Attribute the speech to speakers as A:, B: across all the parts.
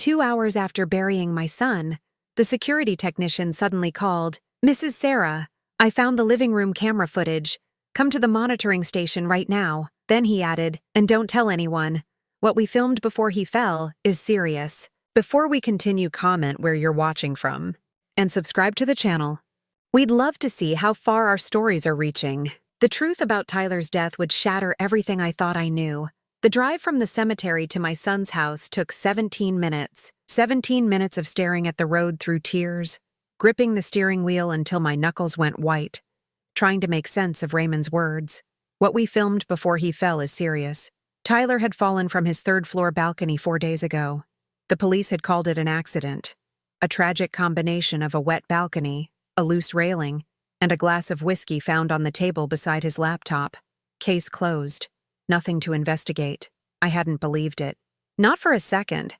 A: 2 hours after burying my son, the security technician suddenly called, "Mrs. Sarah, I found the living room camera footage. Come to the monitoring station right now." Then he added, "And don't tell anyone. What we filmed before he fell is serious." Before we continue, comment where you're watching from and subscribe to the channel. We'd love to see how far our stories are reaching. The truth about Tyler's death would shatter everything I thought I knew. The drive from the cemetery to my son's house took 17 minutes. 17 minutes of staring at the road through tears, gripping the steering wheel until my knuckles went white, trying to make sense of Raymond's words. What we filmed before he fell is serious. Tyler had fallen from his third-floor balcony 4 days ago. The police had called it an accident. A tragic combination of a wet balcony, a loose railing, and a glass of whiskey found on the table beside his laptop. Case closed. Nothing to investigate. I hadn't believed it. Not for a second.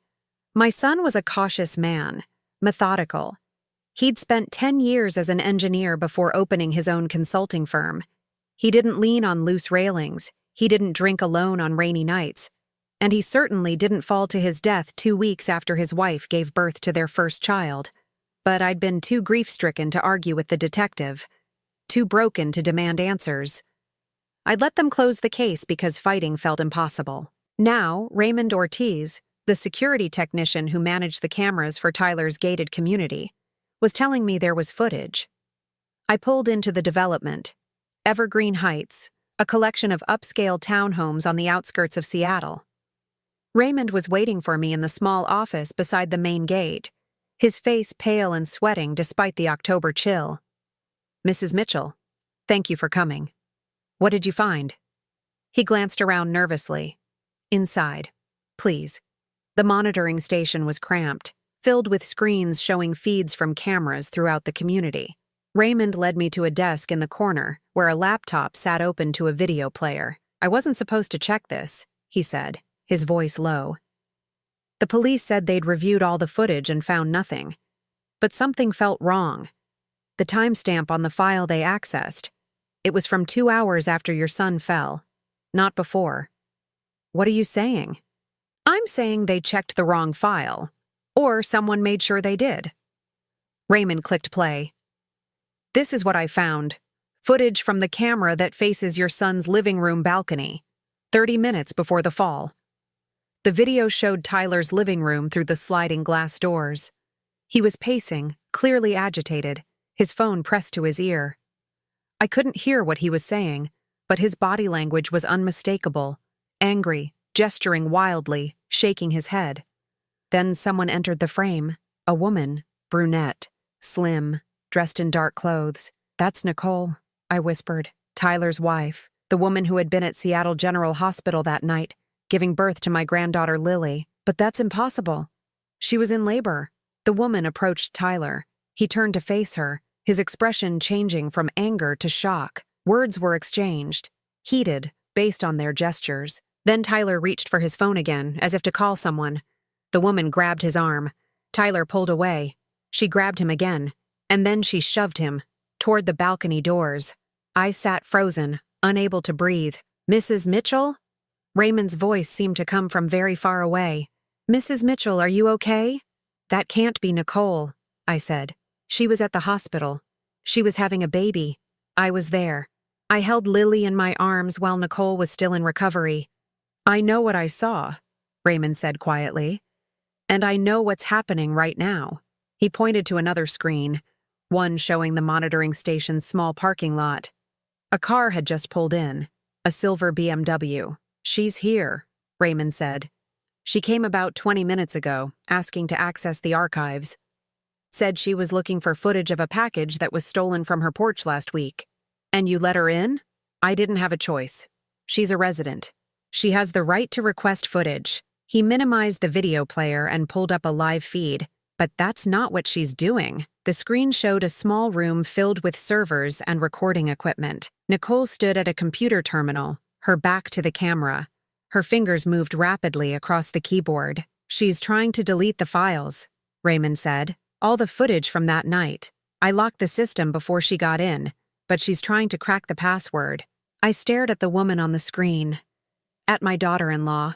A: My son was a cautious man, methodical. He'd spent 10 years as an engineer before opening his own consulting firm. He didn't lean on loose railings. He didn't drink alone on rainy nights. And he certainly didn't fall to his death 2 weeks after his wife gave birth to their first child. But I'd been too grief-stricken to argue with the detective, too broken to demand answers. I'd let them close the case because fighting felt impossible. Now, Raymond Ortiz, the security technician who managed the cameras for Tyler's gated community, was telling me there was footage. I pulled into the development, Evergreen Heights, a collection of upscale townhomes on the outskirts of Seattle. Raymond was waiting for me in the small office beside the main gate, his face pale and sweating despite the October chill. "Mrs. Mitchell, thank you for coming. What did you find?" He glanced around nervously. "Inside, please." The monitoring station was cramped, filled with screens showing feeds from cameras throughout the community. Raymond led me to a desk in the corner where a laptop sat open to a video player. "I wasn't supposed to check this," he said, his voice low. "The police said they'd reviewed all the footage and found nothing. But something felt wrong. The timestamp on the file they accessed. It was from 2 hours after your son fell, not before." "What are you saying?" "I'm saying they checked the wrong file. Or someone made sure they did." Raymond clicked play. "This is what I found. Footage from the camera that faces your son's living room balcony, 30 minutes before the fall." The video showed Tyler's living room through the sliding glass doors. He was pacing, clearly agitated, his phone pressed to his ear. I couldn't hear what he was saying, but his body language was unmistakable, angry, gesturing wildly, shaking his head. Then someone entered the frame, a woman, brunette, slim, dressed in dark clothes. "That's Nicole," I whispered, "Tyler's wife, the woman who had been at Seattle General Hospital that night, giving birth to my granddaughter Lily. But that's impossible. She was in labor." The woman approached Tyler. He turned to face her, his expression changing from anger to shock. Words were exchanged, heated, based on their gestures. Then Tyler reached for his phone again, as if to call someone. The woman grabbed his arm. Tyler pulled away. She grabbed him again, and then she shoved him toward the balcony doors. I sat frozen, unable to breathe. "Mrs. Mitchell?" Raymond's voice seemed to come from very far away. "Mrs. Mitchell, are you okay?" "That can't be Nicole," I said. "She was at the hospital. She was having a baby. I was there. I held Lily in my arms while Nicole was still in recovery." "I know what I saw," Raymond said quietly. "And I know what's happening right now." He pointed to another screen, one showing the monitoring station's small parking lot. A car had just pulled in, a silver BMW. "She's here," Raymond said. "She came about 20 minutes ago, asking to access the archives. Said she was looking for footage of a package that was stolen from her porch last week." "And you let her in?" "I didn't have a choice. She's a resident. She has the right to request footage." He minimized the video player and pulled up a live feed. "But that's not what she's doing." The screen showed a small room filled with servers and recording equipment. Nicole stood at a computer terminal, her back to the camera. Her fingers moved rapidly across the keyboard. "She's trying to delete the files," Raymond said. "All the footage from that night. I locked the system before she got in, but she's trying to crack the password." I stared at the woman on the screen, at my daughter-in-law.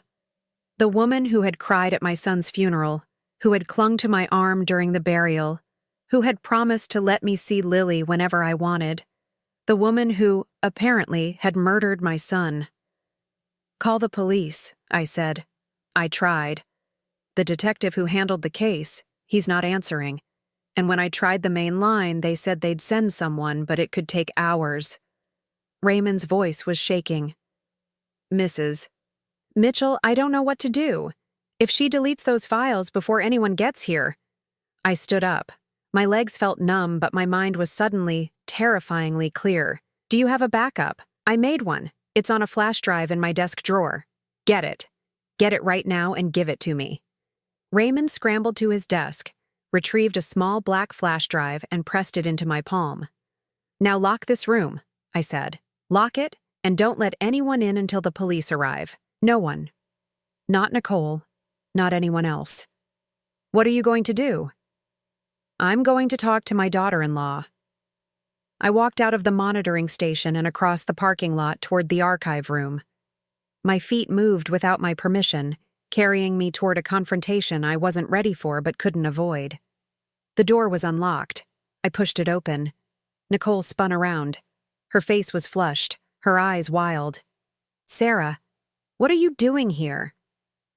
A: The woman who had cried at my son's funeral, who had clung to my arm during the burial, who had promised to let me see Lily whenever I wanted, the woman who, apparently, had murdered my son. "Call the police," I said. I tried. The detective who handled the case, he's not answering. And when I tried the main line, they said they'd send someone, but it could take hours. Raymond's voice was shaking. "Mrs. Mitchell, I don't know what to do. If she deletes those files before anyone gets here." I stood up. My legs felt numb, but my mind was suddenly, terrifyingly clear. "Do you have a backup? I made one. It's on a flash drive in my desk drawer. Get it. Get it right now and give it to me." Raymond scrambled to his desk, retrieved a small black flash drive, and pressed it into my palm. "Now lock this room," I said. "Lock it, and don't let anyone in until the police arrive. No one. Not Nicole. Not anyone else." "What are you going to do?" "I'm going to talk to my daughter-in-law." I walked out of the monitoring station and across the parking lot toward the archive room. My feet moved without my permission, carrying me toward a confrontation I wasn't ready for but couldn't avoid. The door was unlocked. I pushed it open. Nicole spun around. Her face was flushed, her eyes wild. "Sarah, what are you doing here?"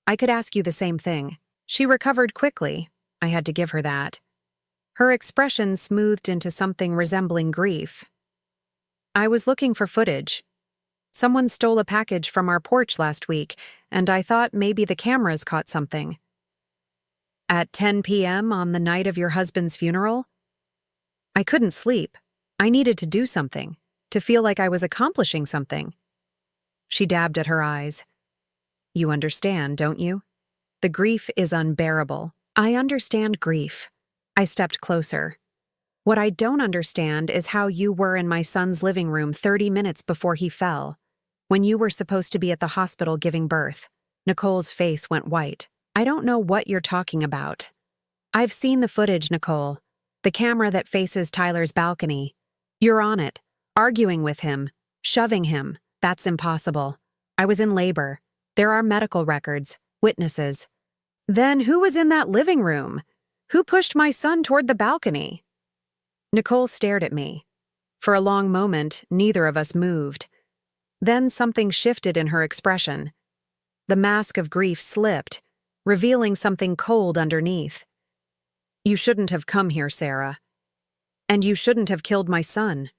A: "I could ask you the same thing." She recovered quickly. I had to give her that. Her expression smoothed into something resembling grief. "I was looking for footage. Someone stole a package from our porch last week, and I thought maybe the cameras caught something." "At 10 p.m. on the night of your husband's funeral?" I couldn't sleep. I needed to do something, to feel like I was accomplishing something. She dabbed at her eyes. "You understand, don't you? The grief is unbearable." "I understand grief." I stepped closer. "What I don't understand is how you were in my son's living room 30 minutes before he fell, when you were supposed to be at the hospital giving birth." Nicole's face went white. "I don't know what you're talking about." "I've seen the footage, Nicole. The camera that faces Tyler's balcony. You're on it, arguing with him, shoving him. That's impossible. I was in labor. There are medical records, witnesses." "Then who was in that living room? Who pushed my son toward the balcony?" Nicole stared at me. For a long moment, neither of us moved. Then something shifted in her expression. The mask of grief slipped, revealing something cold underneath. "You shouldn't have come here, Sarah. And you shouldn't have killed my son."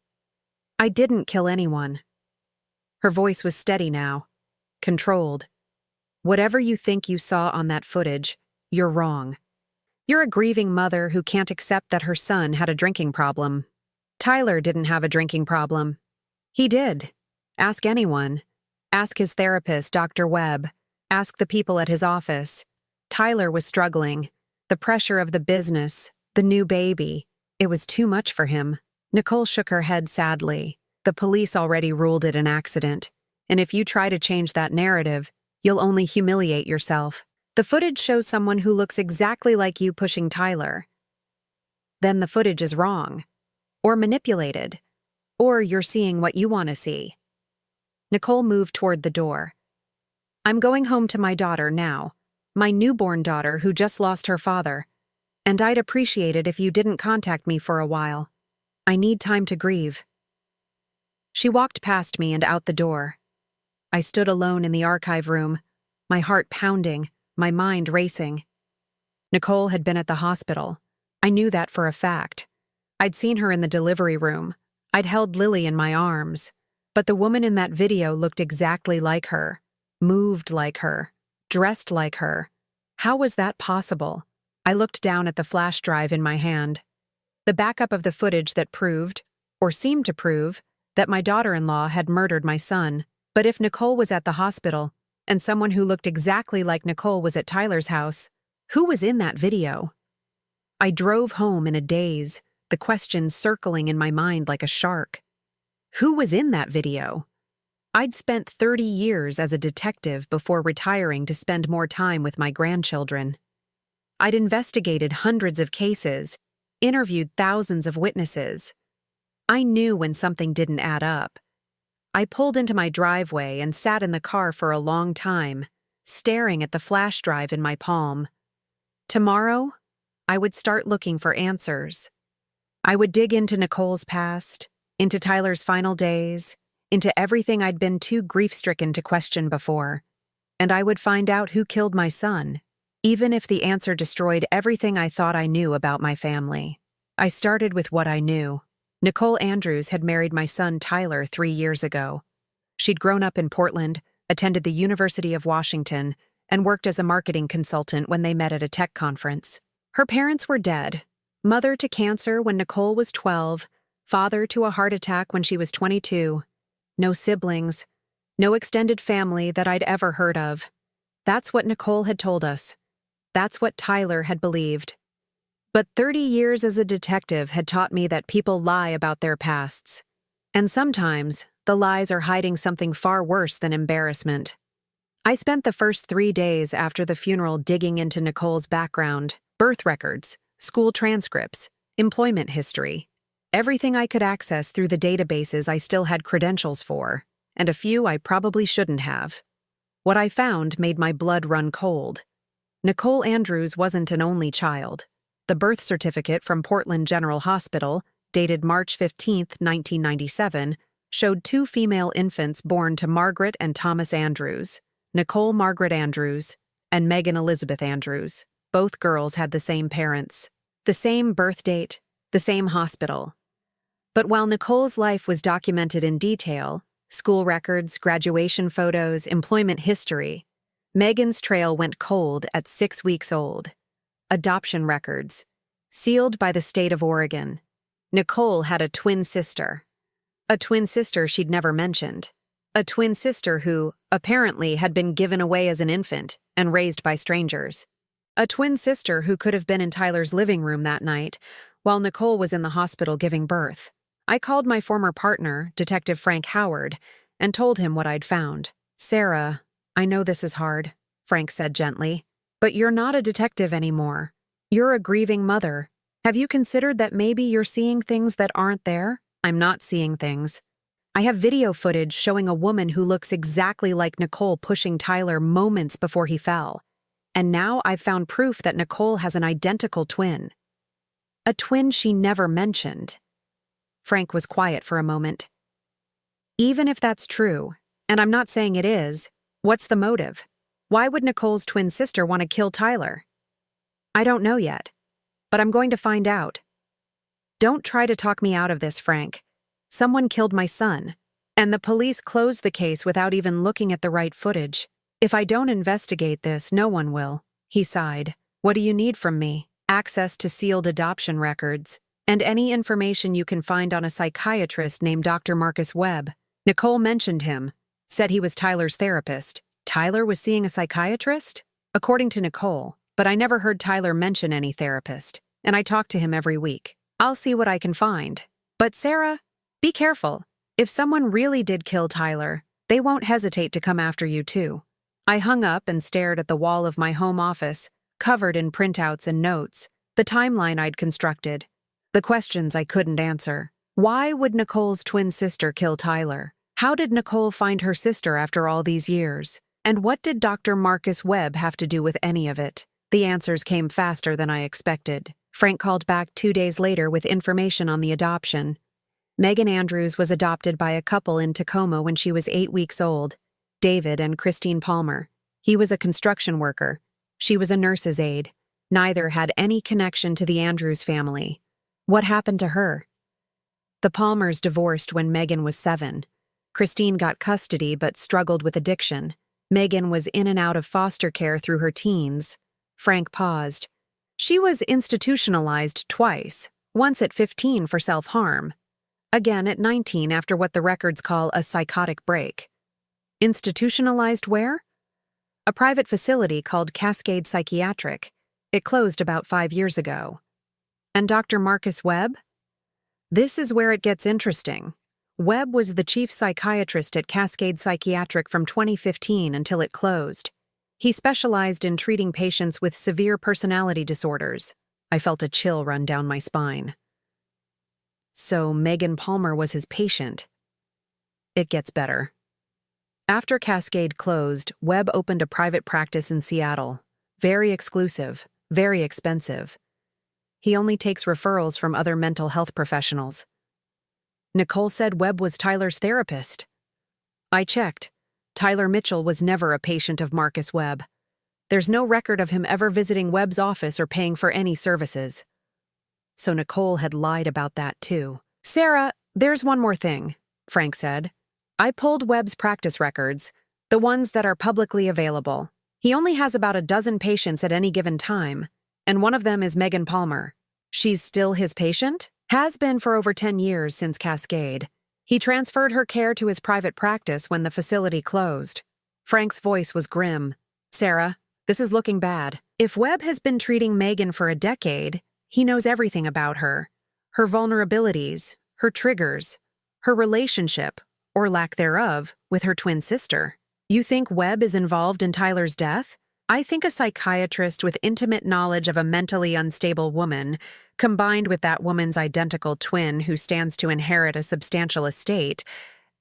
A: "I didn't kill anyone." Her voice was steady now, controlled. "Whatever you think you saw on that footage, you're wrong. You're a grieving mother who can't accept that her son had a drinking problem. Tyler didn't have a drinking problem. He did. Ask anyone. Ask his therapist, Dr. Webb. Ask the people at his office. Tyler was struggling. The pressure of the business, the new baby. It was too much for him." Nicole shook her head sadly. "The police already ruled it an accident. And if you try to change that narrative, you'll only humiliate yourself. The footage shows someone who looks exactly like you pushing Tyler. Then the footage is wrong. Or manipulated. Or you're seeing what you want to see." Nicole moved toward the door. "I'm going home to my daughter now. My newborn daughter who just lost her father. And I'd appreciate it if you didn't contact me for a while. I need time to grieve." She walked past me and out the door. I stood alone in the archive room, my heart pounding, my mind racing. Nicole had been at the hospital. I knew that for a fact. I'd seen her in the delivery room. I'd held Lily in my arms. But the woman in that video looked exactly like her, moved like her, dressed like her. How was that possible? I looked down at the flash drive in my hand. The backup of the footage that proved, or seemed to prove, that my daughter-in-law had murdered my son. But if Nicole was at the hospital, and someone who looked exactly like Nicole was at Tyler's house, who was in that video? I drove home in a daze, the questions circling in my mind like a shark. Who was in that video? I'd spent 30 years as a detective before retiring to spend more time with my grandchildren. I'd investigated hundreds of cases, interviewed thousands of witnesses. I knew when something didn't add up. I pulled into my driveway and sat in the car for a long time, staring at the flash drive in my palm. Tomorrow, I would start looking for answers. I would dig into Nicole's past, into Tyler's final days, into everything I'd been too grief-stricken to question before, and I would find out who killed my son, even if the answer destroyed everything I thought I knew about my family. I started with what I knew. Nicole Andrews had married my son Tyler 3 years ago. She'd grown up in Portland, attended the University of Washington, and worked as a marketing consultant when they met at a tech conference. Her parents were dead, mother to cancer when Nicole was 12, father to a heart attack when she was 22. No siblings, no extended family that I'd ever heard of. That's what Nicole had told us. That's what Tyler had believed. But 30 years as a detective had taught me that people lie about their pasts. And sometimes, the lies are hiding something far worse than embarrassment. I spent the first 3 days after the funeral digging into Nicole's background, birth records, school transcripts, employment history, everything I could access through the databases I still had credentials for, and a few I probably shouldn't have. What I found made my blood run cold. Nicole Andrews wasn't an only child. The birth certificate from Portland General Hospital, dated March 15, 1997, showed 2 female infants born to Margaret and Thomas Andrews, Nicole Margaret Andrews, and Megan Elizabeth Andrews. Both girls had the same parents, the same birth date, the same hospital. But while Nicole's life was documented in detail, school records, graduation photos, employment history, Megan's trail went cold at 6 weeks old. Adoption records, sealed by the state of Oregon. Nicole had a twin sister. A twin sister she'd never mentioned. A twin sister who, apparently, had been given away as an infant and raised by strangers. A twin sister who could have been in Tyler's living room that night, while Nicole was in the hospital giving birth. I called my former partner, Detective Frank Howard, and told him what I'd found. "Sarah, I know this is hard," Frank said gently, "but you're not a detective anymore. You're a grieving mother. Have you considered that maybe you're seeing things that aren't there?" "I'm not seeing things. I have video footage showing a woman who looks exactly like Nicole pushing Tyler moments before he fell. And now I've found proof that Nicole has an identical twin. A twin she never mentioned." Frank was quiet for a moment. "Even if that's true, and I'm not saying it is, what's the motive? Why would Nicole's twin sister want to kill Tyler?" "I don't know yet, but I'm going to find out." "Don't try to talk me out of this, Frank. Someone killed my son, and the police closed the case without even looking at the right footage. If I don't investigate this, no one will." He sighed. "What do you need from me?" "Access to sealed adoption records, and any information you can find on a psychiatrist named Dr. Marcus Webb. Nicole mentioned him, said he was Tyler's therapist." Tyler was seeing a psychiatrist? According to Nicole, but I never heard Tyler mention any therapist, and I talk to him every week. I'll see what I can find. But Sarah, be careful. If someone really did kill Tyler, they won't hesitate to come after you too. I hung up and stared at the wall of my home office, covered in printouts and notes, the timeline I'd constructed, the questions I couldn't answer. Why would Nicole's twin sister kill Tyler? How did Nicole find her sister after all these years? And what did Dr. Marcus Webb have to do with any of it? The answers came faster than I expected. Frank called back 2 days later with information on the adoption. Megan Andrews was adopted by a couple in Tacoma when she was 8 weeks old, David and Christine Palmer. He was a construction worker. She was a nurse's aide. Neither had any connection to the Andrews family. What happened to her? The Palmers divorced when Megan was 7. Christine got custody but struggled with addiction. Megan was in and out of foster care through her teens. Frank paused. She was institutionalized twice, once at 15 for self-harm, again at 19 after what the records call a psychotic break. Institutionalized where? A private facility called Cascade Psychiatric. It closed about 5 years ago. And Dr. Marcus Webb? This is where it gets interesting. Webb was the chief psychiatrist at Cascade Psychiatric from 2015 until it closed. He specialized in treating patients with severe personality disorders. I felt a chill run down my spine. So Megan Palmer was his patient. It gets better. After Cascade closed, Webb opened a private practice in Seattle. Very exclusive. very expensive. He only takes referrals from other mental health professionals. Nicole said Webb was Tyler's therapist. I checked. Tyler Mitchell was never a patient of Marcus Webb. There's no record of him ever visiting Webb's office or paying for any services. So Nicole had lied about that too. Sarah, there's one more thing, Frank said. I pulled Webb's practice records, the ones that are publicly available. He only has about a dozen patients at any given time, and one of them is Megan Palmer. She's still his patient? Has been for over 10 years since Cascade. He transferred her care to his private practice when the facility closed. Frank's voice was grim. Sarah, this is looking bad. If Webb has been treating Megan for a decade, he knows everything about her. Her vulnerabilities, her triggers, her relationship, or lack thereof, with her twin sister. You think Webb is involved in Tyler's death? I think a psychiatrist with intimate knowledge of a mentally unstable woman, combined with that woman's identical twin who stands to inherit a substantial estate,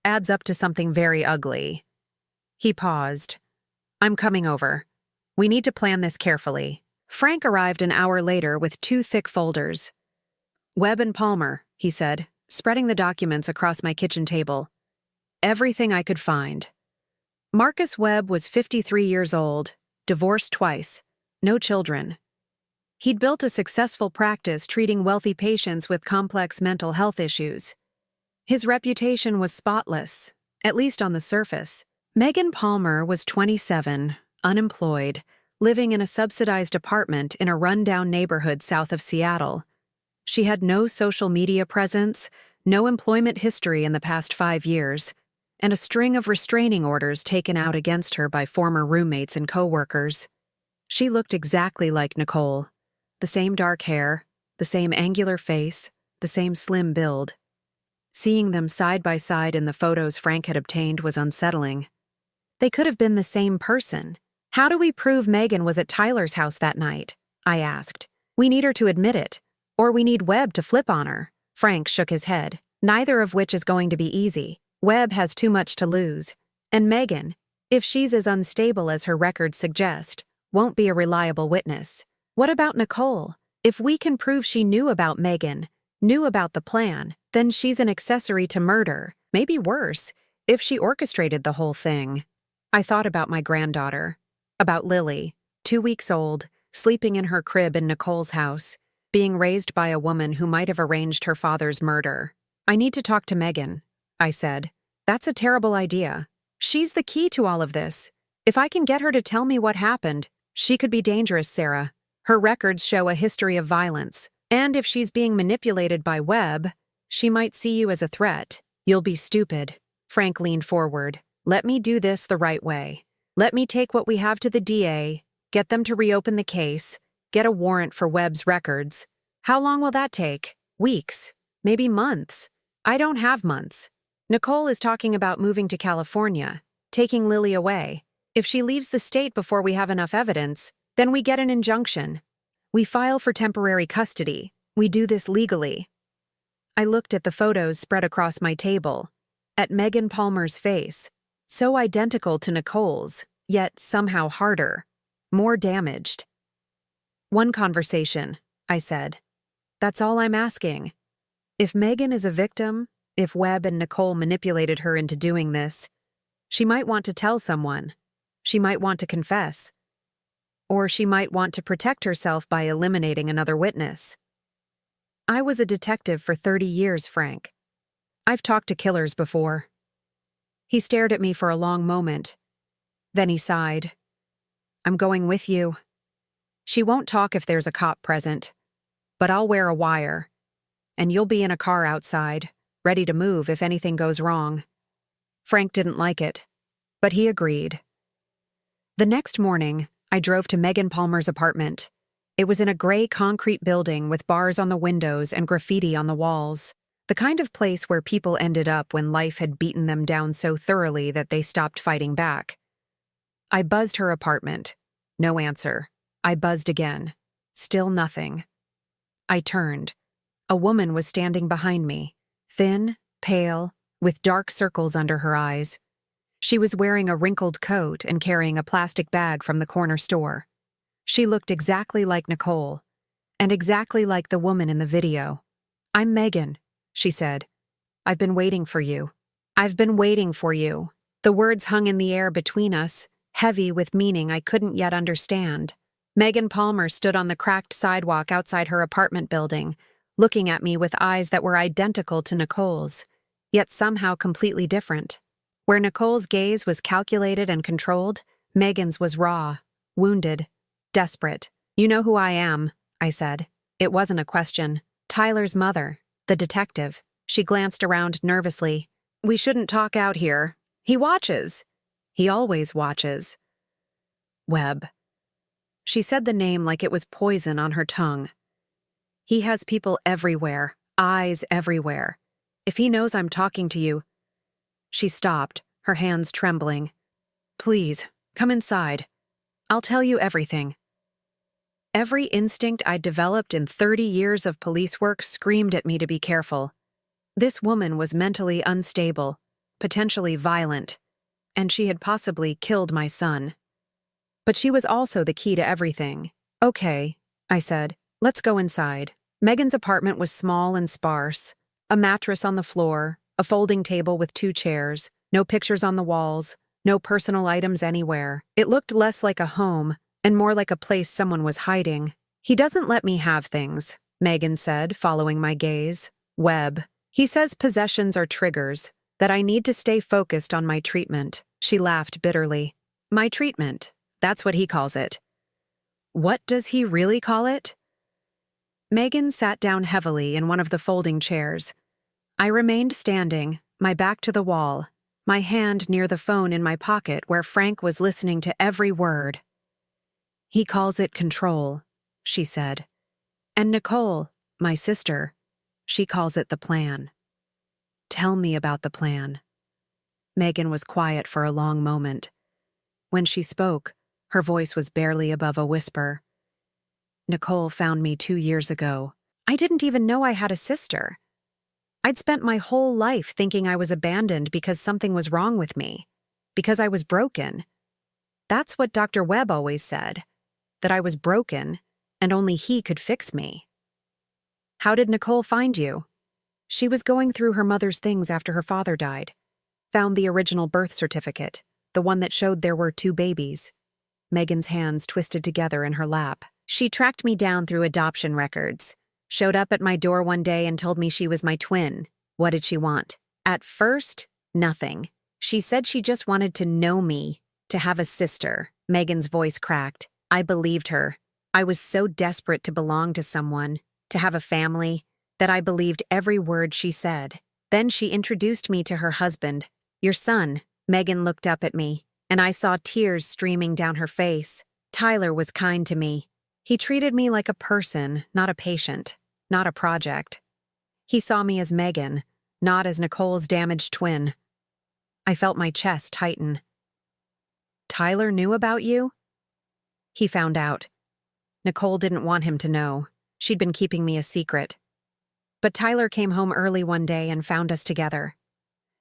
A: adds up to something very ugly. He paused. I'm coming over. We need to plan this carefully. Frank arrived an hour later with 2 thick folders. Webb and Palmer, he said, spreading the documents across my kitchen table. Everything I could find. Marcus Webb was 53 years old, divorced twice, no children. He'd built a successful practice treating wealthy patients with complex mental health issues. His reputation was spotless, at least on the surface. Megan Palmer was 27, unemployed, living in a subsidized apartment in a rundown neighborhood south of Seattle. She had no social media presence, no employment history in the past 5 years, and a string of restraining orders taken out against her by former roommates and coworkers. She looked exactly like Nicole. The same dark hair, the same angular face, the same slim build. Seeing them side by side in the photos Frank had obtained was unsettling. They could have been the same person. How do we prove Megan was at Tyler's house that night? I asked. We need her to admit it, or we need Webb to flip on her. Frank shook his head, neither of which is going to be easy. Webb has too much to lose, and Megan, if she's as unstable as her records suggest, won't be a reliable witness. What about Nicole? If we can prove she knew about Megan, knew about the plan, then she's an accessory to murder, maybe worse, if she orchestrated the whole thing. I thought about my granddaughter, about Lily, 2 weeks old, sleeping in her crib in Nicole's house, being raised by a woman who might have arranged her father's murder. I need to talk to Megan, I said. That's a terrible idea. She's the key to all of this. If I can get her to tell me what happened, she could be dangerous, Sarah. Her records show a history of violence, and if she's being manipulated by Webb, she might see you as a threat. You'll be stupid. Frank leaned forward. Let me do this the right way. Let me take what we have to the DA, get them to reopen the case, get a warrant for Webb's records. How long will that take? Weeks, maybe months. I don't have months. Nicole is talking about moving to California, taking Lily away. If she leaves the state before we have enough evidence, then we get an injunction. We file for temporary custody. We do this legally. I looked at the photos spread across my table, at Megan Palmer's face, so identical to Nicole's, yet somehow harder, more damaged. One conversation, I said. That's all I'm asking. If Megan is a victim, if Webb and Nicole manipulated her into doing this, she might want to tell someone. She might want to confess. Or she might want to protect herself by eliminating another witness. I was a detective for 30 years, Frank. I've talked to killers before. He stared at me for a long moment. Then he sighed. I'm going with you. She won't talk if there's a cop present, but I'll wear a wire, and you'll be in a car outside, ready to move if anything goes wrong. Frank didn't like it, but he agreed. The next morning, I drove to Megan Palmer's apartment. It was in a gray concrete building with bars on the windows and graffiti on the walls, the kind of place where people ended up when life had beaten them down so thoroughly that they stopped fighting back. I buzzed her apartment. No answer. I buzzed again. Still nothing. I turned. A woman was standing behind me, thin, pale, with dark circles under her eyes. She was wearing a wrinkled coat and carrying a plastic bag from the corner store. She looked exactly like Nicole, and exactly like the woman in the video. "I'm Megan," she said. "I've been waiting for you. I've been waiting for you." The words hung in the air between us, heavy with meaning I couldn't yet understand. Megan Palmer stood on the cracked sidewalk outside her apartment building, looking at me with eyes that were identical to Nicole's, yet somehow completely different. Where Nicole's gaze was calculated and controlled, Megan's was raw, wounded, desperate. "You know who I am," I said. It wasn't a question. "Tyler's mother, the detective." She glanced around nervously. "We shouldn't talk out here. He watches. He always watches." "Webb." She said the name like it was poison on her tongue. "He has people everywhere, eyes everywhere. If he knows I'm talking to you—" She stopped, her hands trembling. "Please, come inside. I'll tell you everything." Every instinct I'd developed in 30 years of police work screamed at me to be careful. This woman was mentally unstable, potentially violent, and she had possibly killed my son. But she was also the key to everything. "Okay," I said, "let's go inside." Megan's apartment was small and sparse. A mattress on the floor, a folding table with 2 chairs, no pictures on the walls, no personal items anywhere. It looked less like a home and more like a place someone was hiding. "He doesn't let me have things," Megan said, following my gaze. "Webb. He says possessions are triggers, that I need to stay focused on my treatment." She laughed bitterly. "My treatment. That's what he calls it." "What does he really call it?" Megan sat down heavily in one of the folding chairs. I remained standing, my back to the wall, my hand near the phone in my pocket where Frank was listening to every word. "He calls it control," she said. "And Nicole, my sister, she calls it the plan." "Tell me about the plan." Megan was quiet for a long moment. When she spoke, her voice was barely above a whisper. "Nicole found me 2 years ago. I didn't even know I had a sister. I'd spent my whole life thinking I was abandoned because something was wrong with me, because I was broken. That's what Dr. Webb always said, that I was broken and only he could fix me." "How did Nicole find you?" "She was going through her mother's things after her father died. Found the original birth certificate, the one that showed there were 2 babies. Megan's hands twisted together in her lap. "She tracked me down through adoption records. Showed up at my door one day and told me she was my twin. What did she want? At first, nothing. She said she just wanted to know me, to have a sister." Megan's voice cracked. I believed her. I was so desperate to belong to someone, to have a family, that I believed every word she said. Then she introduced me to her husband. "Your son." Megan looked up at me, and I saw tears streaming down her face. "Tyler was kind to me. He treated me like a person, not a patient, not a project. He saw me as Megan, not as Nicole's damaged twin." I felt my chest tighten. "Tyler knew about you?" "He found out. Nicole didn't want him to know. She'd been keeping me a secret. But Tyler came home early one day and found us together.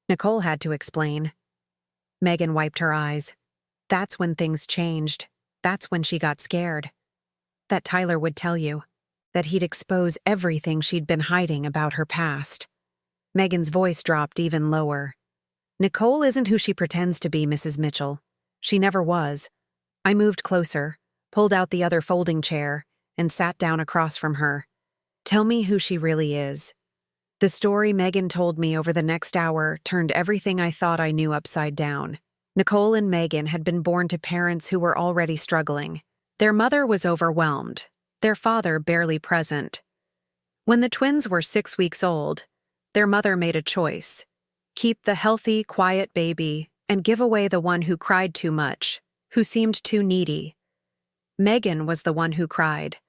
A: Nicole had to explain." Megan wiped her eyes. "That's when things changed. That's when she got scared. That Tyler would tell you. That he'd expose everything she'd been hiding about her past." Megan's voice dropped even lower. "Nicole isn't who she pretends to be, Mrs. Mitchell. She never was." I moved closer, pulled out the other folding chair, and sat down across from her. "Tell me who she really is." The story Megan told me over the next hour turned everything I thought I knew upside down. Nicole and Megan had been born to parents who were already struggling. Their mother was overwhelmed, their father barely present. When the twins were 6 weeks old, their mother made a choice: keep the healthy, quiet baby and give away the one who cried too much, who seemed too needy. Megan was the one who cried.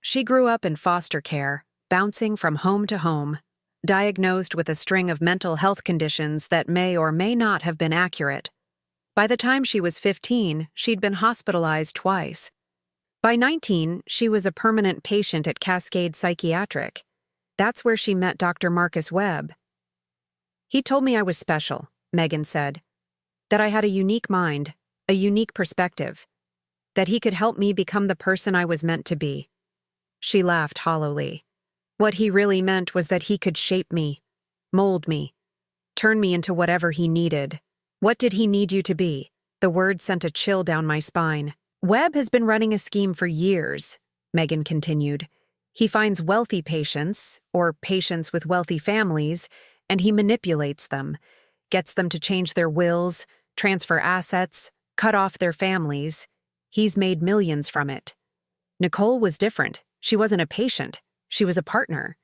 A: She grew up in foster care, bouncing from home to home, diagnosed with a string of mental health conditions that may or may not have been accurate. By the time she was 15, she'd been hospitalized twice. By 19, she was a permanent patient at Cascade Psychiatric. That's where she met Dr. Marcus Webb. "He told me I was special," Megan said. "That I had a unique mind, a unique perspective. That he could help me become the person I was meant to be. She laughed hollowly. What he really meant was that he could shape me, mold me, turn me into whatever he needed. What did he need you to be? The word sent a chill down my spine. Webb has been running a scheme for years, Megan continued. He finds wealthy patients, or patients with wealthy families, and he manipulates them, gets them to change their wills, transfer assets, cut off their families. He's made millions from it. Nicole was different. She wasn't a patient. She was a partner.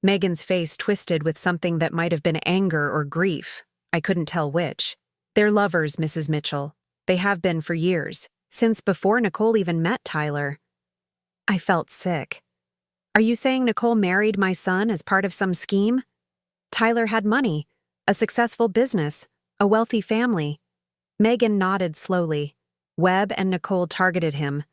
A: Megan's face twisted with something that might have been anger or grief. I couldn't tell which. They're lovers, Mrs. Mitchell. They have been for years, since before Nicole even met Tyler. I felt sick. Are you saying Nicole married my son as part of some scheme? Tyler had money, a successful business, a wealthy family. Megan nodded slowly. Webb and Nicole targeted him.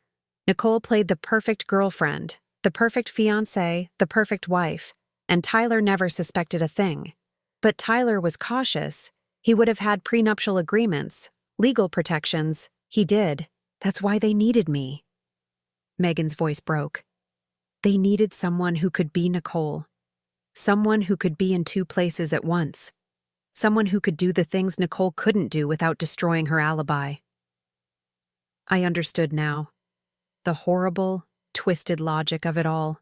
A: Nicole played the perfect girlfriend, the perfect fiancée, the perfect wife, and Tyler never suspected a thing. But Tyler was cautious. He would have had prenuptial agreements, legal protections. He did. That's why they needed me. Megan's voice broke. They needed someone who could be Nicole. Someone who could be in two places at once. Someone who could do the things Nicole couldn't do without destroying her alibi. I understood now. The horrible, twisted logic of it all.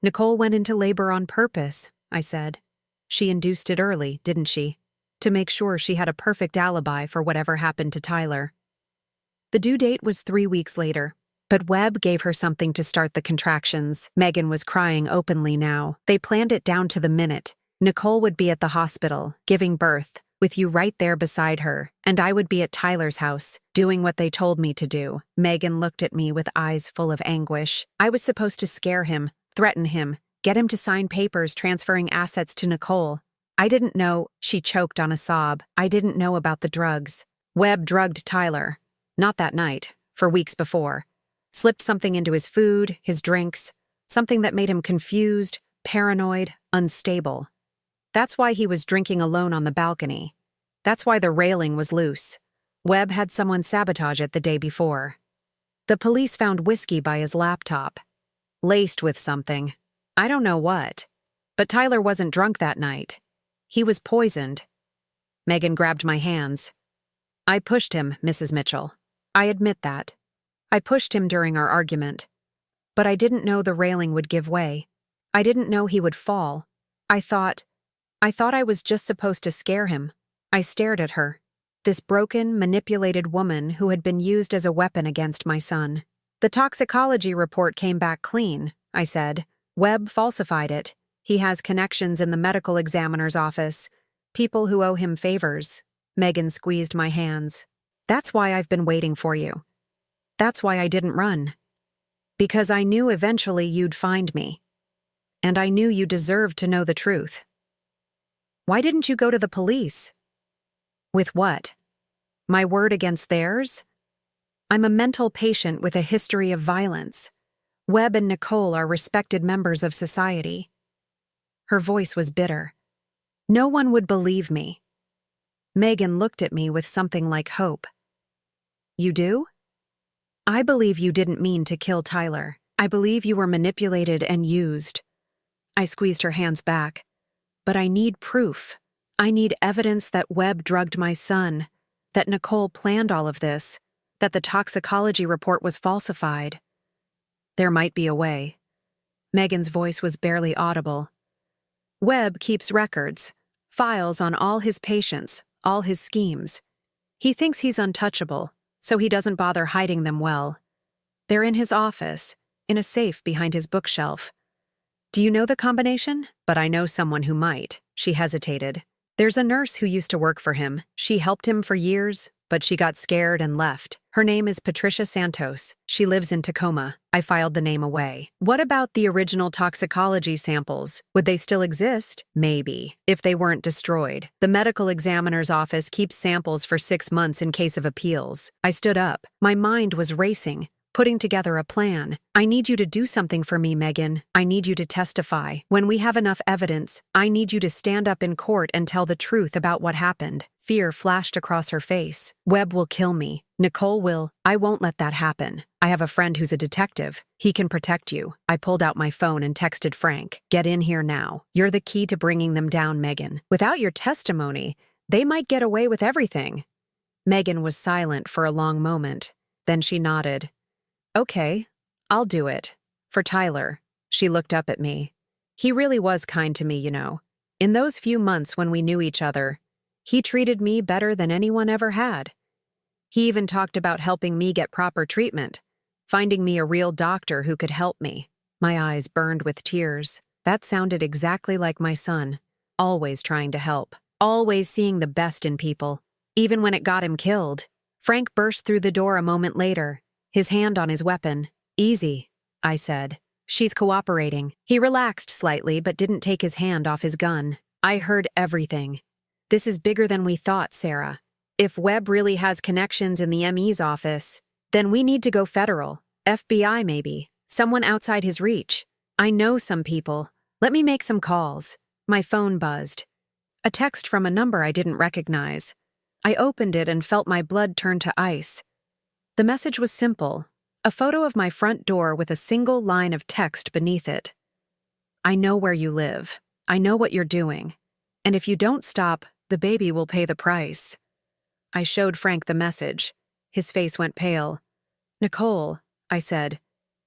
A: Nicole went into labor on purpose, I said. She induced it early, didn't she? To make sure she had a perfect alibi for whatever happened to Tyler. The due date was 3 weeks later. But Webb gave her something to start the contractions. Megan was crying openly now. They planned it down to the minute. Nicole would be at the hospital, giving birth, with you right there beside her, and I would be at Tyler's house, doing what they told me to do. Megan looked at me with eyes full of anguish. I was supposed to scare him, threaten him, get him to sign papers transferring assets to Nicole. I didn't know, she choked on a sob. I didn't know about the drugs. Webb drugged Tyler. Not that night, for weeks before. Slipped something into his food, his drinks, something that made him confused, paranoid, unstable. That's why he was drinking alone on the balcony. That's why the railing was loose. Webb had someone sabotage it the day before. The police found whiskey by his laptop, laced with something. I don't know what. But Tyler wasn't drunk that night. He was poisoned. Megan grabbed my hands. I pushed him, Mrs. Mitchell. I admit that. I pushed him during our argument. But I didn't know the railing would give way. I didn't know he would fall. I thought I was just supposed to scare him. I stared at her. This broken, manipulated woman who had been used as a weapon against my son. The toxicology report came back clean, I said. Webb falsified it. He has connections in the medical examiner's office. People who owe him favors. Megan squeezed my hands. That's why I've been waiting for you. That's why I didn't run. Because I knew eventually you'd find me. And I knew you deserved to know the truth. Why didn't you go to the police? With what? My word against theirs? I'm a mental patient with a history of violence. Webb and Nicole are respected members of society. Her voice was bitter. No one would believe me. Megan looked at me with something like hope. You do? I believe you didn't mean to kill Tyler. I believe you were manipulated and used. I squeezed her hands back. But I need proof. I need evidence that Webb drugged my son, that Nicole planned all of this, that the toxicology report was falsified. There might be a way. Megan's voice was barely audible. Webb keeps records, files on all his patients, all his schemes. He thinks he's untouchable, so he doesn't bother hiding them well. They're in his office, in a safe behind his bookshelf. Do you know the combination? But I know someone who might. She hesitated. There's a nurse who used to work for him. She helped him for years, but she got scared and left. Her name is Patricia Santos. She lives in Tacoma. I filed the name away. What about the original toxicology samples? Would they still exist? Maybe, if they weren't destroyed. The medical examiner's office keeps samples for 6 months in case of appeals. I stood up. My mind was racing, putting together a plan. I need you to do something for me, Megan. I need you to testify. When we have enough evidence, I need you to stand up in court and tell the truth about what happened. Fear flashed across her face. Webb will kill me. I won't let that happen. I have a friend who's a detective. He can protect you. I pulled out my phone and texted Frank. Get in here now. You're the key to bringing them down, Megan. Without your testimony, they might get away with everything. Megan was silent for a long moment. Then she nodded. Okay, I'll do it. For Tyler. She looked up at me. He really was kind to me, you know. In those few months when we knew each other, he treated me better than anyone ever had. He even talked about helping me get proper treatment, finding me a real doctor who could help me. My eyes burned with tears. That sounded exactly like my son, always trying to help, always seeing the best in people, even when it got him killed. Frank burst through the door a moment later, his hand on his weapon. Easy, I said. She's cooperating. He relaxed slightly but didn't take his hand off his gun. I heard everything. This is bigger than we thought, Sarah. If Webb really has connections in the ME's office, then we need to go federal. FBI maybe. Someone outside his reach. I know some people. Let me make some calls. My phone buzzed. A text from a number I didn't recognize. I opened it and felt my blood turn to ice. The message was simple. A photo of my front door with a single line of text beneath it. I know where you live. I know what you're doing. And if you don't stop, the baby will pay the price. I showed Frank the message. His face went pale. Nicole, I said.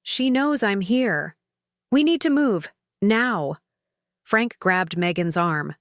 A: She knows I'm here. We need to move. Now. Frank grabbed Megan's arm.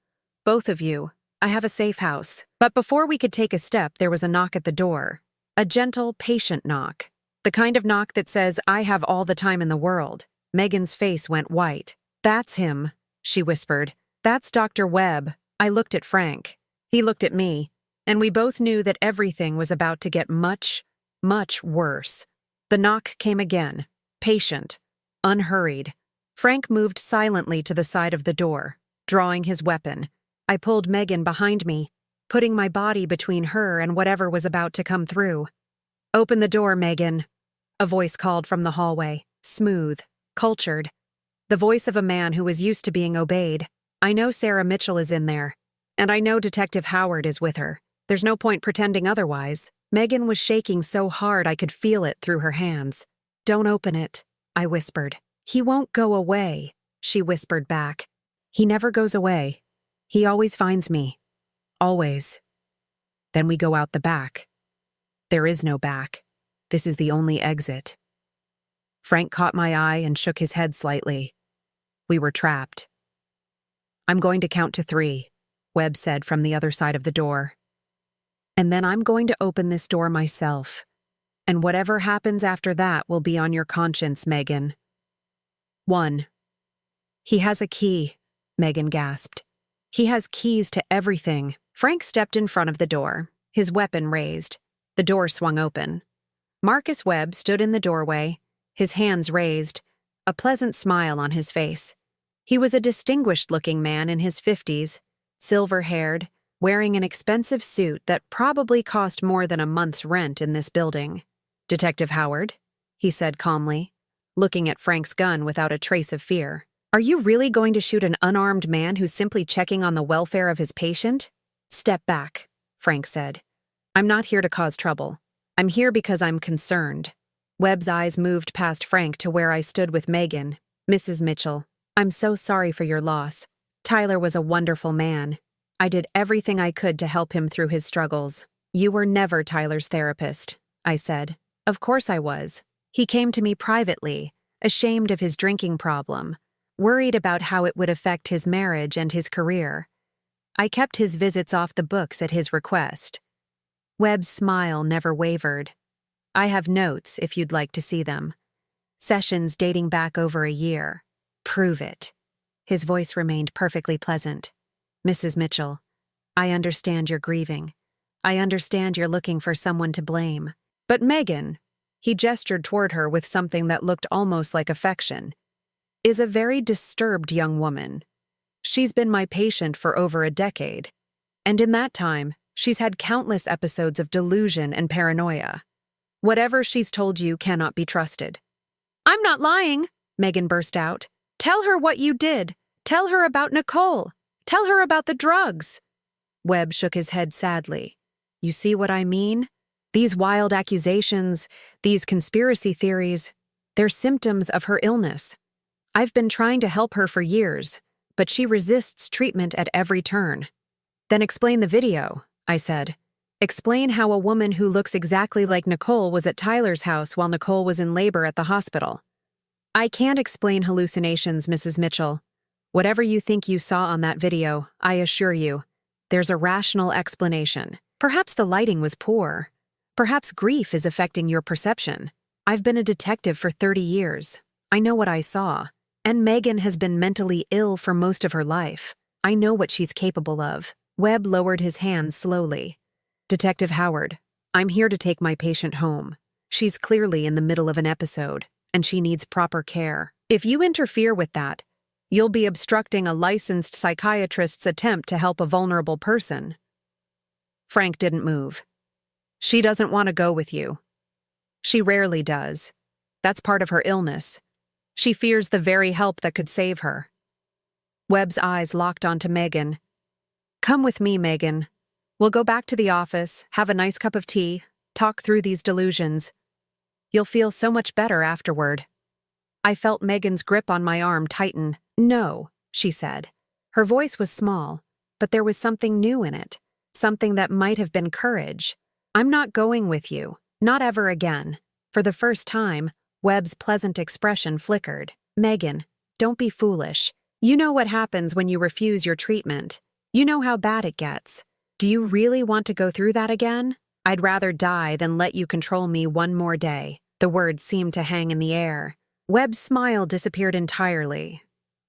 A: Both of you. I have a safe house. But before we could take a step, there was a knock at the door. A gentle, patient knock. The kind of knock that says, I have all the time in the world. Megan's face went white. That's him, she whispered. That's Dr. Webb. I looked at Frank. He looked at me. And we both knew that everything was about to get much, much worse. The knock came again, patient, unhurried. Frank moved silently to the side of the door, drawing his weapon. I pulled Megan behind me, putting my body between her and whatever was about to come through. Open the door, Megan. A voice called from the hallway, smooth, cultured. The voice of a man who was used to being obeyed. I know Sarah Mitchell is in there, and I know Detective Howard is with her. There's no point pretending otherwise. Megan was shaking so hard I could feel it through her hands. Don't open it, I whispered. He won't go away, she whispered back. He never goes away. He always finds me. Always. Then we go out the back. There is no back. This is the only exit. Frank caught my eye and shook his head slightly. We were trapped. I'm going to count to 3, Webb said from the other side of the door. And then I'm going to open this door myself. And whatever happens after that will be on your conscience, Megan. 1. He has a key, Megan gasped. He has keys to everything. Frank stepped in front of the door, his weapon raised. The door swung open. Marcus Webb stood in the doorway, his hands raised, a pleasant smile on his face. He was a distinguished-looking man in his 50s, silver-haired, wearing an expensive suit that probably cost more than a month's rent in this building. Detective Howard, he said calmly, looking at Frank's gun without a trace of fear. Are you really going to shoot an unarmed man who's simply checking on the welfare of his patient? Step back, Frank said. I'm not here to cause trouble. I'm here because I'm concerned. Webb's eyes moved past Frank to where I stood with Megan. Mrs. Mitchell, I'm so sorry for your loss. Tyler was a wonderful man. I did everything I could to help him through his struggles. You were never Tyler's therapist, I said. Of course I was. He came to me privately, ashamed of his drinking problem, worried about how it would affect his marriage and his career. I kept his visits off the books at his request. Webb's smile never wavered. I have notes if you'd like to see them. Sessions dating back over a year. Prove it. His voice remained perfectly pleasant. Mrs. Mitchell, I understand you're grieving. I understand you're looking for someone to blame. But Megan, he gestured toward her with something that looked almost like affection, is a very disturbed young woman. She's been my patient for over a decade, and in that time, she's had countless episodes of delusion and paranoia. Whatever she's told you cannot be trusted. I'm not lying, Megan burst out. Tell her what you did. Tell her about Nicole. Tell her about the drugs. Webb shook his head sadly. You see what I mean? These wild accusations, these conspiracy theories, they're symptoms of her illness. I've been trying to help her for years, but she resists treatment at every turn. Then explain the video, I said. Explain how a woman who looks exactly like Nicole was at Tyler's house while Nicole was in labor at the hospital. I can't explain hallucinations, Mrs. Mitchell. Whatever you think you saw on that video, I assure you, there's a rational explanation. Perhaps the lighting was poor. Perhaps grief is affecting your perception. I've been a detective for 30 years. I know what I saw. And Megan has been mentally ill for most of her life. I know what she's capable of. Webb lowered his hands slowly. Detective Howard, I'm here to take my patient home. She's clearly in the middle of an episode, and she needs proper care. If you interfere with that, you'll be obstructing a licensed psychiatrist's attempt to help a vulnerable person. Frank didn't move. She doesn't want to go with you. She rarely does. That's part of her illness. She fears the very help that could save her. Webb's eyes locked onto Megan. Come with me, Megan. We'll go back to the office, have a nice cup of tea, talk through these delusions. You'll feel so much better afterward. I felt Megan's grip on my arm tighten. No, she said. Her voice was small, but there was something new in it, something that might have been courage. I'm not going with you, not ever again. For the first time, Webb's pleasant expression flickered. Megan, don't be foolish. You know what happens when you refuse your treatment. You know how bad it gets. Do you really want to go through that again? I'd rather die than let you control me one more day. The words seemed to hang in the air. Webb's smile disappeared entirely.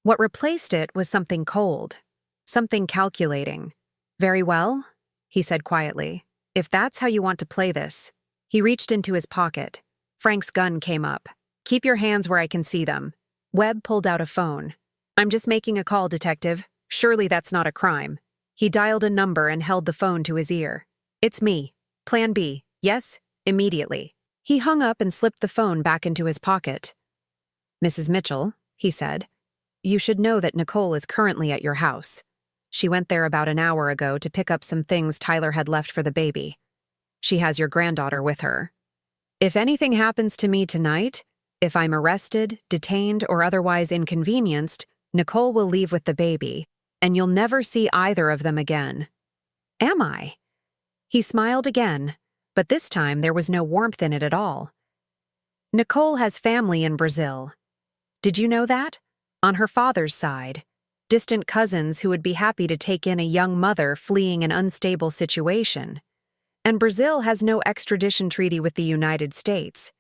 A: What replaced it was something cold, something calculating. Very well, he said quietly. If that's how you want to play this. He reached into his pocket. Frank's gun came up. Keep your hands where I can see them. Webb pulled out a phone. I'm just making a call, detective. Surely that's not a crime. He dialed a number and held the phone to his ear. It's me. Plan B. Yes? Immediately. He hung up and slipped the phone back into his pocket. Mrs. Mitchell, he said, you should know that Nicole is currently at your house. She went there about an hour ago to pick up some things Tyler had left for the baby. She has your granddaughter with her. If anything happens to me tonight, if I'm arrested, detained, or otherwise inconvenienced, Nicole will leave with the baby, and you'll never see either of them again. Am I? He smiled again, but this time there was no warmth in it at all. Nicole has family in Brazil. Did you know that? On her father's side, distant cousins who would be happy to take in a young mother fleeing an unstable situation. And Brazil has no extradition treaty with the United States.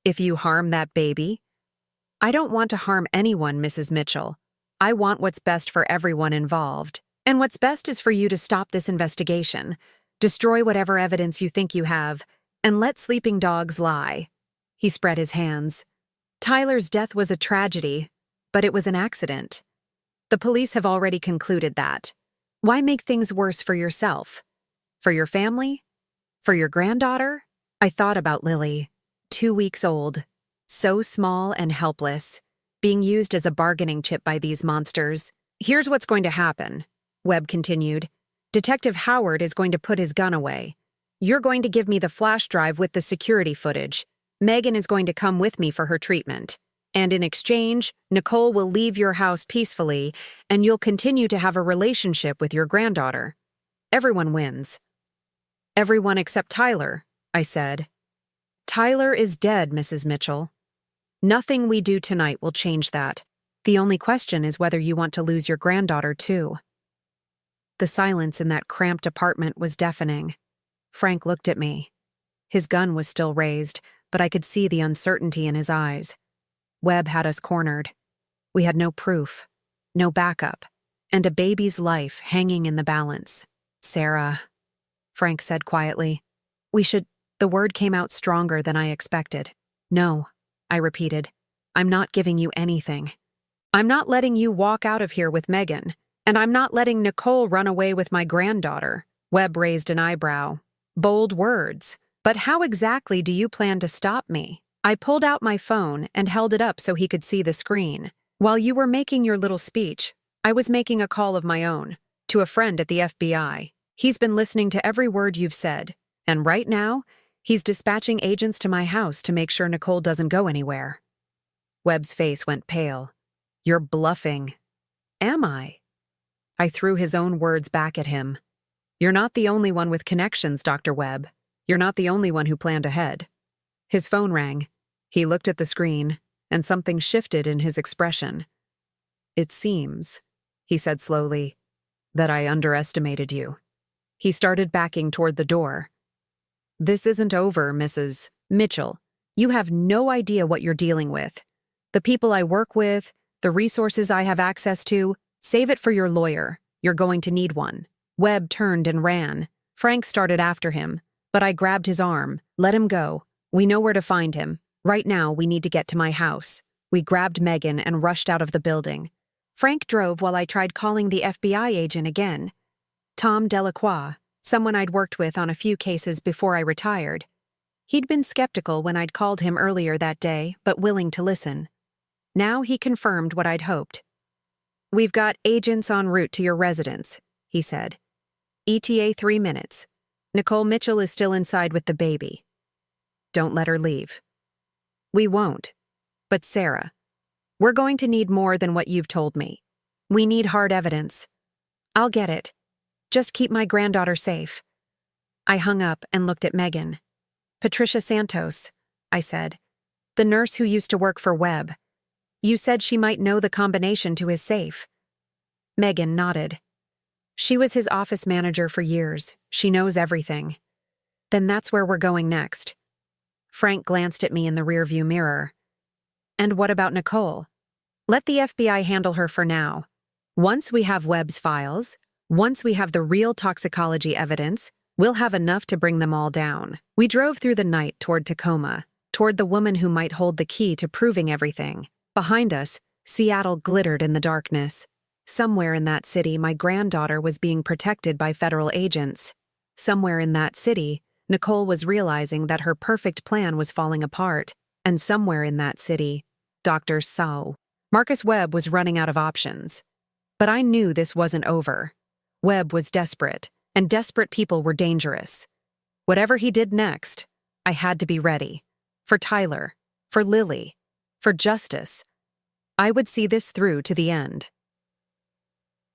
A: If you harm that baby, I don't want to harm anyone, Mrs. Mitchell. I want what's best for everyone involved. And what's best is for you to stop this investigation, destroy whatever evidence you think you have, and let sleeping dogs lie. He spread his hands. Tyler's death was a tragedy, but it was an accident. The police have already concluded that. Why make things worse for yourself? For your family? For your granddaughter? I thought about Lily, 2 weeks old, so small and helpless, being used as a bargaining chip by these monsters. Here's what's going to happen, Webb continued. Detective Howard is going to put his gun away. You're going to give me the flash drive with the security footage. Megan is going to come with me for her treatment. And in exchange, Nicole will leave your house peacefully, and you'll continue to have a relationship with your granddaughter. Everyone wins. Everyone except Tyler, I said. Tyler is dead, Mrs. Mitchell. Nothing we do tonight will change that. The only question is whether you want to lose your granddaughter, too. The silence in that cramped apartment was deafening. Frank looked at me. His gun was still raised, but I could see the uncertainty in his eyes. Webb had us cornered. We had no proof, no backup, and a baby's life hanging in the balance. Sarah, Frank said quietly, the word came out stronger than I expected. No, I repeated. I'm not giving you anything. I'm not letting you walk out of here with Megan, and I'm not letting Nicole run away with my granddaughter. Webb raised an eyebrow. Bold words. But how exactly do you plan to stop me? I pulled out my phone and held it up so he could see the screen. While you were making your little speech, I was making a call of my own, to a friend at the FBI. He's been listening to every word you've said, and right now, He's dispatching agents to my house to make sure Nicole doesn't go anywhere. Webb's face went pale. You're bluffing. Am I? I threw his own words back at him. You're not the only one with connections, Dr. Webb. You're not the only one who planned ahead. His phone rang. He looked at the screen, and something shifted in his expression. It seems, he said slowly, that I underestimated you. He started backing toward the door. This isn't over, Mrs. Mitchell. You have no idea what you're dealing with. The people I work with, the resources I have access to, save it for your lawyer. You're going to need one. Webb turned and ran. Frank started after him, but I grabbed his arm. Let him go. We know where to find him. Right now, we need to get to my house. We grabbed Megan and rushed out of the building. Frank drove while I tried calling the FBI agent again. Tom Delacroix, someone I'd worked with on a few cases before I retired. He'd been skeptical when I'd called him earlier that day, but willing to listen. Now he confirmed what I'd hoped. We've got agents en route to your residence, he said. ETA 3 minutes. Nicole Mitchell is still inside with the baby. Don't let her leave. We won't. But Sarah, we're going to need more than what you've told me. We need hard evidence. I'll get it. Just keep my granddaughter safe. I hung up and looked at Megan. Patricia Santos, I said. The nurse who used to work for Webb. You said she might know the combination to his safe. Megan nodded. She was his office manager for years. She knows everything. Then that's where we're going next. Frank glanced at me in the rearview mirror. And what about Nicole? Let the FBI handle her for now. Once we have Webb's files, once we have the real toxicology evidence, we'll have enough to bring them all down. We drove through the night toward Tacoma, toward the woman who might hold the key to proving everything. Behind us, Seattle glittered in the darkness. Somewhere in that city, my granddaughter was being protected by federal agents. Somewhere in that city, Nicole was realizing that her perfect plan was falling apart. And somewhere in that city, Dr. Sau. Marcus Webb was running out of options. But I knew this wasn't over. Webb was desperate, and desperate people were dangerous. Whatever he did next, I had to be ready. For Tyler, for Lily, for justice. I would see this through to the end.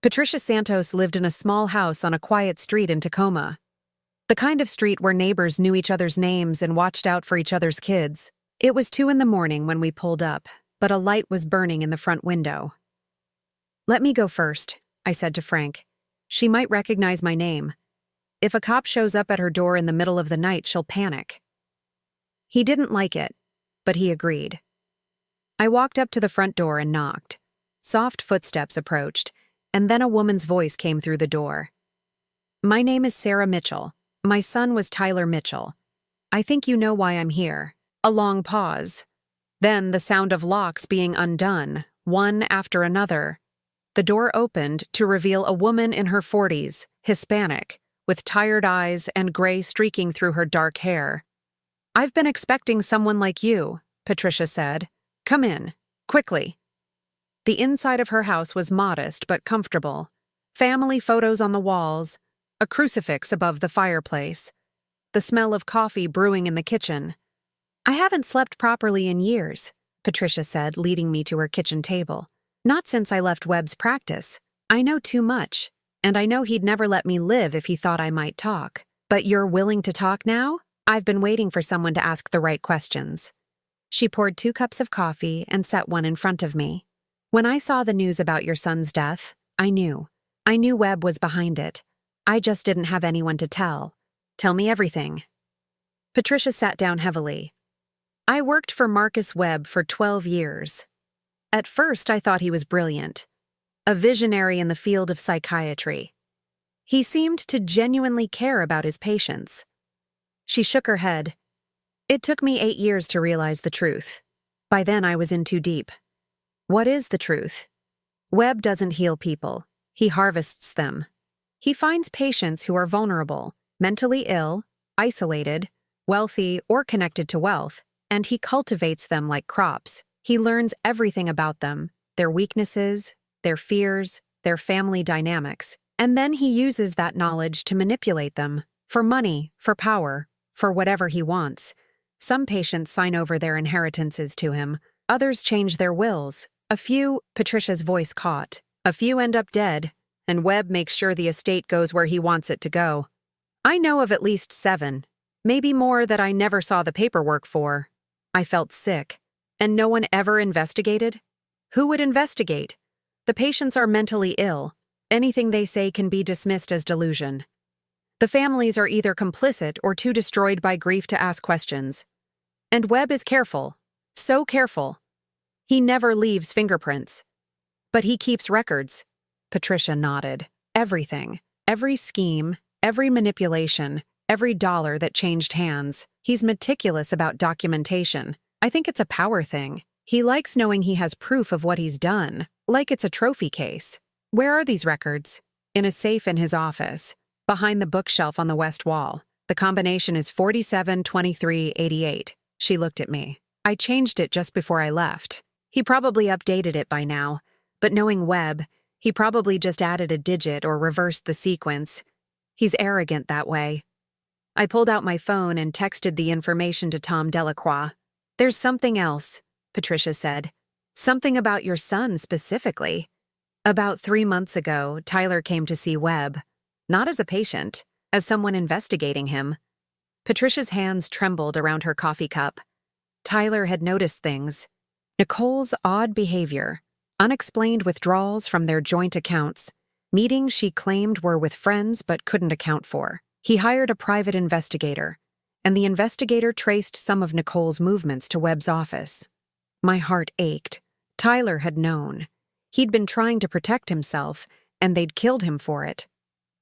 A: Patricia Santos lived in a small house on a quiet street in Tacoma. The kind of street where neighbors knew each other's names and watched out for each other's kids. It was 2 a.m. when we pulled up, but a light was burning in the front window. Let me go first, I said to Frank. She might recognize my name. If a cop shows up at her door in the middle of the night, she'll panic. He didn't like it, but he agreed. I walked up to the front door and knocked. Soft footsteps approached, and then a woman's voice came through the door. My name is Sarah Mitchell. My son was Tyler Mitchell. I think you know why I'm here. A long pause. Then the sound of locks being undone, one after another. The door opened to reveal a woman in her 40s, Hispanic, with tired eyes and gray streaking through her dark hair. I've been expecting someone like you, Patricia said. Come in, quickly. The inside of her house was modest but comfortable. Family photos on the walls, a crucifix above the fireplace, the smell of coffee brewing in the kitchen. I haven't slept properly in years, Patricia said, leading me to her kitchen table. Not since I left Webb's practice. I know too much, and I know he'd never let me live if he thought I might talk. But you're willing to talk now? I've been waiting for someone to ask the right questions. She poured 2 cups of coffee and set one in front of me. When I saw the news about your son's death, I knew. I knew Webb was behind it. I just didn't have anyone to tell. Tell me everything. Patricia sat down heavily. I worked for Marcus Webb for 12 years. At first, I thought he was brilliant, a visionary in the field of psychiatry. He seemed to genuinely care about his patients. She shook her head. It took me 8 years to realize the truth. By then, I was in too deep. What is the truth? Webb doesn't heal people. He harvests them. He finds patients who are vulnerable, mentally ill, isolated, wealthy, or connected to wealth, and he cultivates them like crops. He learns everything about them, their weaknesses, their fears, their family dynamics, and then he uses that knowledge to manipulate them, for money, for power, for whatever he wants. Some patients sign over their inheritances to him. Others change their wills. A few, Patricia's voice caught. A few end up dead, and Webb makes sure the estate goes where he wants it to go. I know of at least 7, maybe more that I never saw the paperwork for. I felt sick. And no one ever investigated? Who would investigate? The patients are mentally ill. Anything they say can be dismissed as delusion. The families are either complicit or too destroyed by grief to ask questions. And Webb is careful. So careful. He never leaves fingerprints. But he keeps records. Patricia nodded. Everything. Every scheme, every manipulation, every dollar that changed hands. He's meticulous about documentation. I think it's a power thing. He likes knowing he has proof of what he's done, like it's a trophy case. Where are these records? In a safe in his office, behind the bookshelf on the west wall. The combination is 472388. She looked at me. I changed it just before I left. He probably updated it by now, but knowing Webb, he probably just added a digit or reversed the sequence. He's arrogant that way. I pulled out my phone and texted the information to Tom Delacroix. There's something else, Patricia said. Something about your son specifically. About 3 months ago, Tyler came to see Webb. Not as a patient, as someone investigating him. Patricia's hands trembled around her coffee cup. Tyler had noticed things. Nicole's odd behavior, unexplained withdrawals from their joint accounts, meetings she claimed were with friends but couldn't account for. He hired a private investigator, and the investigator traced some of Nicole's movements to Webb's office. My heart ached. Tyler had known. He'd been trying to protect himself, and they'd killed him for it.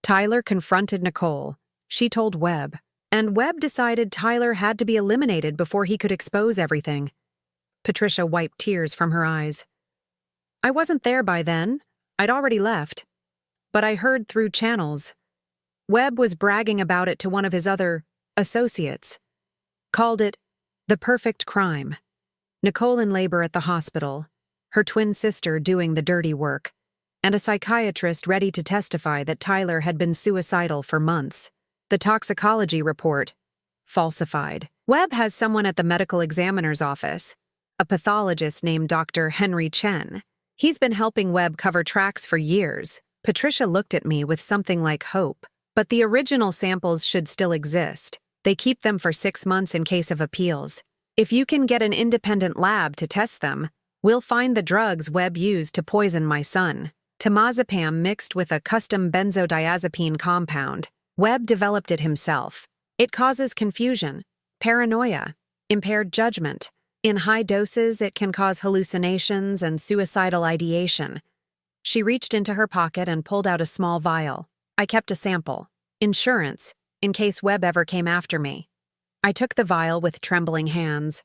A: Tyler confronted Nicole. She told Webb, and Webb decided Tyler had to be eliminated before he could expose everything. Patricia wiped tears from her eyes. I wasn't there by then. I'd already left. But I heard through channels. Webb was bragging about it to one of his other associates. Called it the perfect crime. Nicole in labor at the hospital, her twin sister doing the dirty work, and a psychiatrist ready to testify that Tyler had been suicidal for months. The toxicology report, falsified. Webb has someone at the medical examiner's office, a pathologist named Dr. Henry Chen. He's been helping Webb cover tracks for years. Patricia looked at me with something like hope. But the original samples should still exist. They keep them for 6 months in case of appeals. If you can get an independent lab to test them, we'll find the drugs Webb used to poison my son. Temazepam mixed with a custom benzodiazepine compound. Webb developed it himself. It causes confusion, paranoia, impaired judgment. In high doses, it can cause hallucinations and suicidal ideation. She reached into her pocket and pulled out a small vial. I kept a sample. Insurance, in case Webb ever came after me. I took the vial with trembling hands.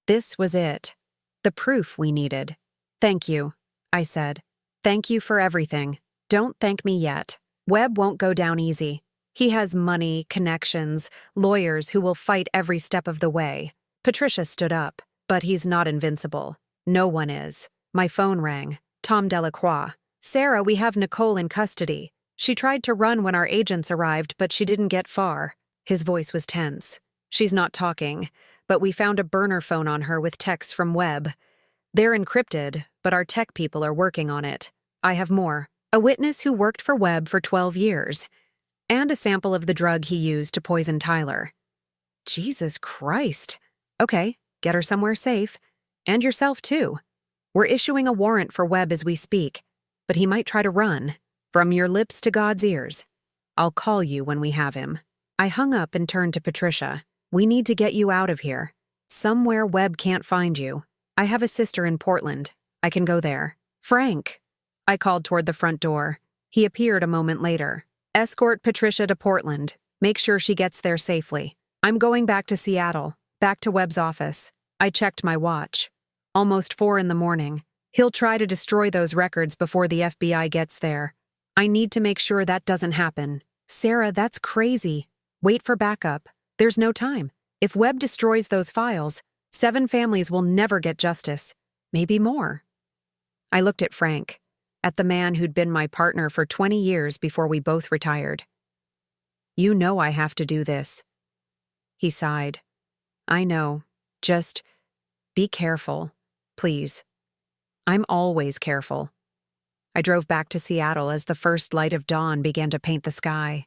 A: This was it. The proof we needed. Thank you, I said. Thank you for everything. Don't thank me yet. Webb won't go down easy. He has money, connections, lawyers who will fight every step of the way. Patricia stood up, but he's not invincible. No one is. My phone rang. Tom Delacroix. Sarah, we have Nicole in custody. She tried to run when our agents arrived, but she didn't get far. His voice was tense. She's not talking, but we found a burner phone on her with texts from Webb. They're encrypted, but our tech people are working on it. I have more. A witness who worked for Webb for 12 years. And a sample of the drug he used to poison Tyler. Jesus Christ. Okay, get her somewhere safe. And yourself, too. We're issuing a warrant for Webb as we speak, but he might try to run. From your lips to God's ears. I'll call you when we have him. I hung up and turned to Patricia. We need to get you out of here. Somewhere Webb can't find you. I have a sister in Portland. I can go there. Frank! I called toward the front door. He appeared a moment later. Escort Patricia to Portland. Make sure she gets there safely. I'm going back to Seattle. Back to Webb's office. I checked my watch. Almost 4 a.m. He'll try to destroy those records before the FBI gets there. I need to make sure that doesn't happen. Sarah, that's crazy. Wait for backup. There's no time. If Webb destroys those files, 7 families will never get justice. Maybe more. I looked at Frank, at the man who'd been my partner for 20 years before we both retired. You know I have to do this. he sighed. I know. Just be careful, please. I'm always careful. I drove back to Seattle as the first light of dawn began to paint the sky.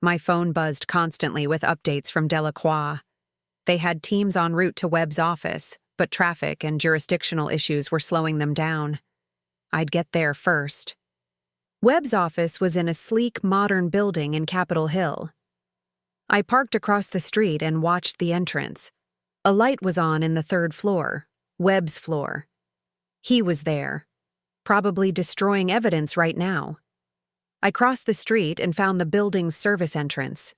A: My phone buzzed constantly with updates from Delacroix. They had teams en route to Webb's office, but traffic and jurisdictional issues were slowing them down. I'd get there first. Webb's office was in a sleek, modern building in Capitol Hill. I parked across the street and watched the entrance. A light was on in the third floor, Webb's floor. He was there, probably destroying evidence right now. I crossed the street and found the building's service entrance.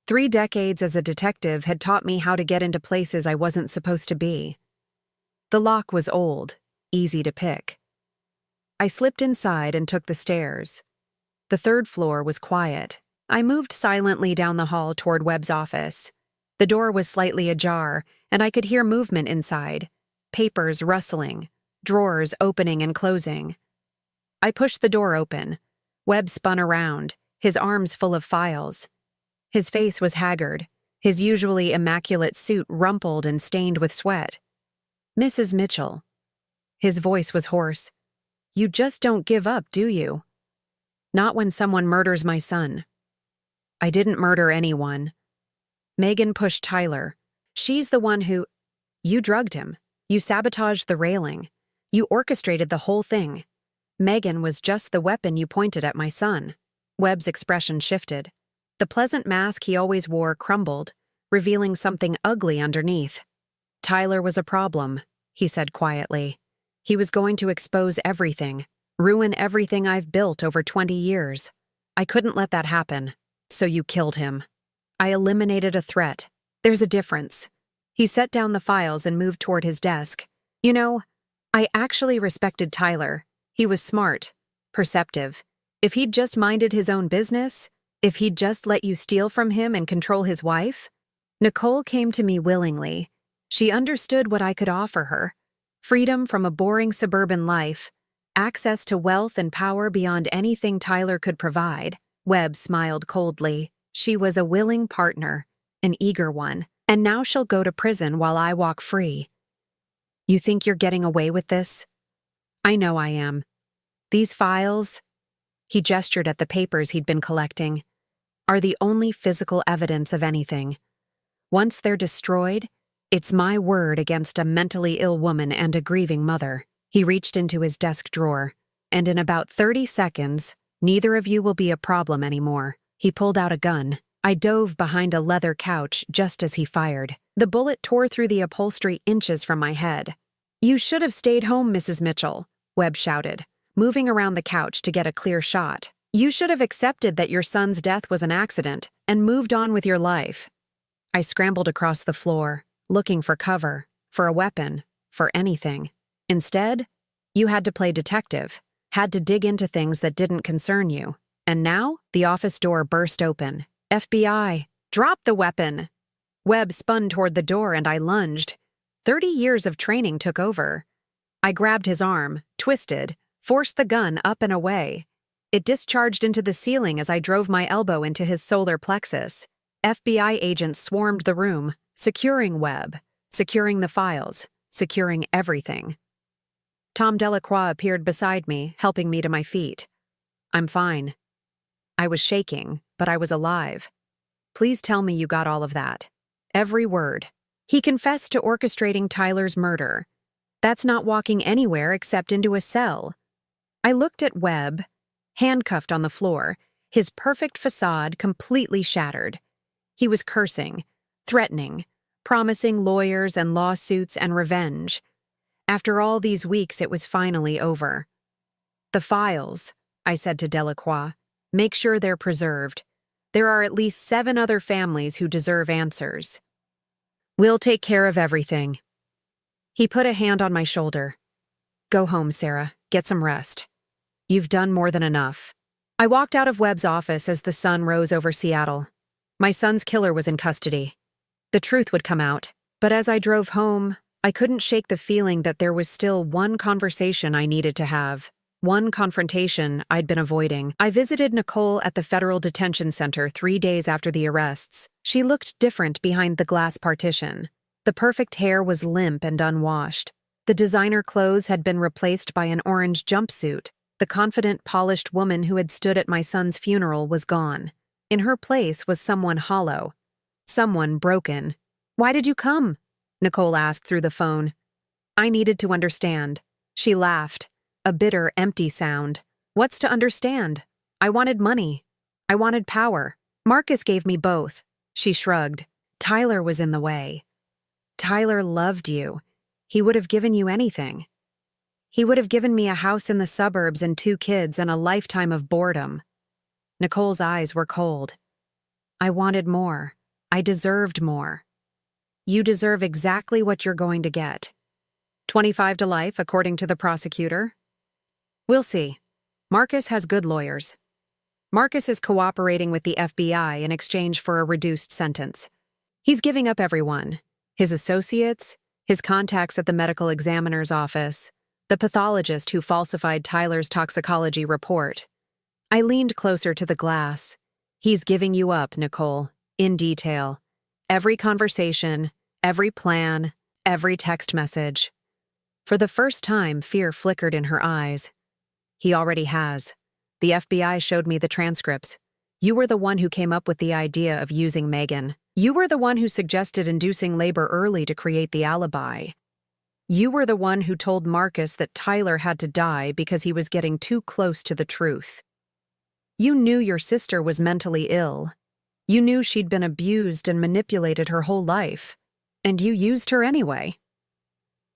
A: 3 decades as a detective had taught me how to get into places I wasn't supposed to be. The lock was old, easy to pick. I slipped inside and took the stairs. The third floor was quiet. I moved silently down the hall toward Webb's office. The door was slightly ajar, and I could hear movement inside, papers rustling, drawers opening and closing. I pushed the door open. Webb spun around, his arms full of files. His face was haggard, his usually immaculate suit rumpled and stained with sweat. Mrs. Mitchell. His voice was hoarse. You just don't give up, do you? Not when someone murders my son. I didn't murder anyone. Megan pushed Tyler. She's the one who... You drugged him. You sabotaged the railing. You orchestrated the whole thing. Megan was just the weapon you pointed at my son. Webb's expression shifted. The pleasant mask he always wore crumbled, revealing something ugly underneath. Tyler was a problem, he said quietly. He was going to expose everything, ruin everything I've built over 20 years. I couldn't let that happen, so you killed him. I eliminated a threat. There's a difference. He set down the files and moved toward his desk. You know, I actually respected Tyler. He was smart, perceptive. If he'd just minded his own business, if he'd just let you steal from him and control his wife. Nicole came to me willingly. She understood what I could offer her. Freedom from a boring suburban life, access to wealth and power beyond anything Tyler could provide. Webb smiled coldly. She was a willing partner, an eager one, and now she'll go to prison while I walk free. You think you're getting away with this? I know I am. These files, he gestured at the papers he'd been collecting, are the only physical evidence of anything. Once they're destroyed, it's my word against a mentally ill woman and a grieving mother. He reached into his desk drawer, and in about 30 seconds, neither of you will be a problem anymore. He pulled out a gun. I dove behind a leather couch just as he fired. The bullet tore through the upholstery inches from my head. You should have stayed home, Mrs. Mitchell, Webb shouted, moving around the couch to get a clear shot. You should have accepted that your son's death was an accident and moved on with your life. I scrambled across the floor, looking for cover, for a weapon, for anything. Instead, you had to play detective, had to dig into things that didn't concern you. And now, the office door burst open. FBI, drop the weapon! Webb spun toward the door and I lunged. 30 years of training took over. I grabbed his arm, twisted, forced the gun up and away. It discharged into the ceiling as I drove my elbow into his solar plexus. FBI agents swarmed the room, securing Webb, securing the files, securing everything. Tom Delacroix appeared beside me, helping me to my feet. I'm fine. I was shaking, but I was alive. Please tell me you got all of that. Every word. He confessed to orchestrating Tyler's murder. That's not walking anywhere except into a cell. I looked at Webb, handcuffed on the floor, his perfect facade completely shattered. He was cursing, threatening, promising lawyers and lawsuits and revenge. After all these weeks, it was finally over. The files, I said to Delacroix, make sure they're preserved. There are at least 7 other families who deserve answers. We'll take care of everything. He put a hand on my shoulder. Go home, Sarah. Get some rest. You've done more than enough. I walked out of Webb's office as the sun rose over Seattle. My son's killer was in custody. The truth would come out, but as I drove home, I couldn't shake the feeling that there was still one conversation I needed to have, One confrontation I'd been avoiding. I visited Nicole at the federal detention center 3 days after the arrests. She looked different behind the glass partition. The perfect hair was limp and unwashed. The designer clothes had been replaced by an orange jumpsuit. The confident, polished woman who had stood at my son's funeral was gone. In her place was someone hollow. Someone broken. "Why did you come?" Nicole asked through the phone. I needed to understand. She laughed. A bitter, empty sound. "What's to understand? I wanted money. I wanted power. Marcus gave me both." She shrugged. "Tyler was in the way." "Tyler loved you. He would have given you anything. He would have given me a house in the suburbs and 2 kids and a lifetime of boredom." Nicole's eyes were cold. "I wanted more. I deserved more." "You deserve exactly what you're going to get. 25 to life, according to the prosecutor. We'll see. Marcus has good lawyers. Marcus is cooperating with the FBI in exchange for a reduced sentence. He's giving up everyone. His associates, his contacts at the medical examiner's office, the pathologist who falsified Tyler's toxicology report. I leaned closer to the glass. He's giving you up, Nicole, in detail. Every conversation, every plan, every text message. For the first time, fear flickered in her eyes. He already has. The FBI showed me the transcripts. You were the one who came up with the idea of using Megan. You were the one who suggested inducing labor early to create the alibi. You were the one who told Marcus that Tyler had to die because he was getting too close to the truth. You knew your sister was mentally ill. You knew she'd been abused and manipulated her whole life. And you used her anyway.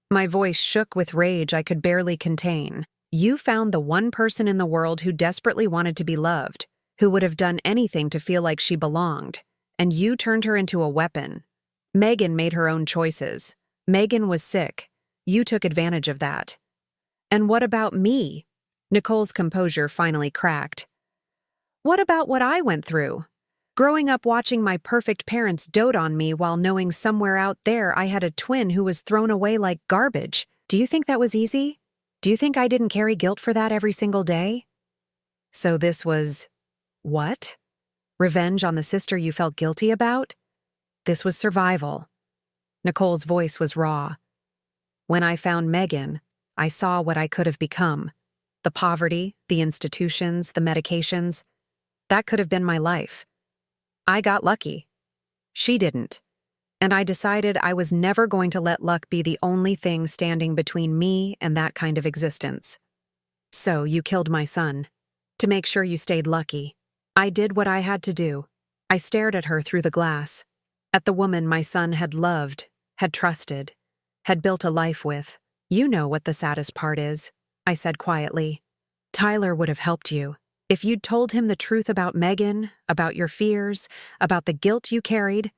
A: My voice shook with rage I could barely contain. You found the one person in the world who desperately wanted to be loved, who would have done anything to feel like she belonged, and you turned her into a weapon. Megan made her own choices. Megan was sick. You took advantage of that. And what about me? Nicole's composure finally cracked. What about what I went through? Growing up watching my perfect parents dote on me while knowing somewhere out there I had a twin who was thrown away like garbage. Do you think that was easy? Do you think I didn't carry guilt for that every single day? So this was... what? Revenge on the sister you felt guilty about? This was survival. Nicole's voice was raw. When I found Megan, I saw what I could have become. The poverty, the institutions, the medications. That could have been my life. I got lucky. She didn't. And I decided I was never going to let luck be the only thing standing between me and that kind of existence. So you killed my son. To make sure you stayed lucky. I did what I had to do. I stared at her through the glass. At the woman my son had loved, had trusted, had built a life with. You know what the saddest part is, I said quietly. Tyler would have helped you. If you'd told him the truth about Megan, about your fears, about the guilt you carried,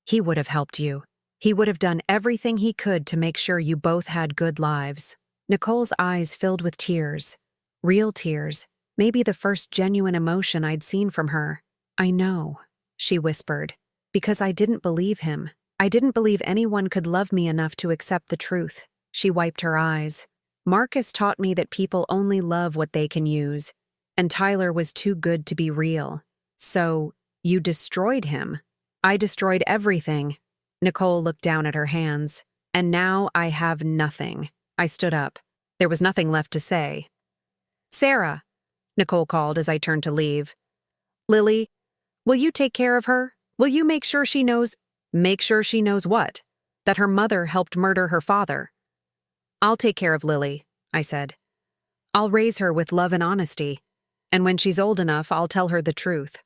A: he would have helped you. He would have done everything he could to make sure you both had good lives. Nicole's eyes filled with tears. Real tears. Maybe the first genuine emotion I'd seen from her. I know, she whispered, because I didn't believe him. I didn't believe anyone could love me enough to accept the truth. She wiped her eyes. Marcus taught me that people only love what they can use, and Tyler was too good to be real. So, you destroyed him. I destroyed everything. Nicole looked down at her hands. And now I have nothing. I stood up. There was nothing left to say. Sarah, Nicole called as I turned to leave. Lily, will you take care of her? Will you make sure she knows? Make sure she knows what? That her mother helped murder her father. I'll take care of Lily, I said. I'll raise her with love and honesty. And when she's old enough, I'll tell her the truth.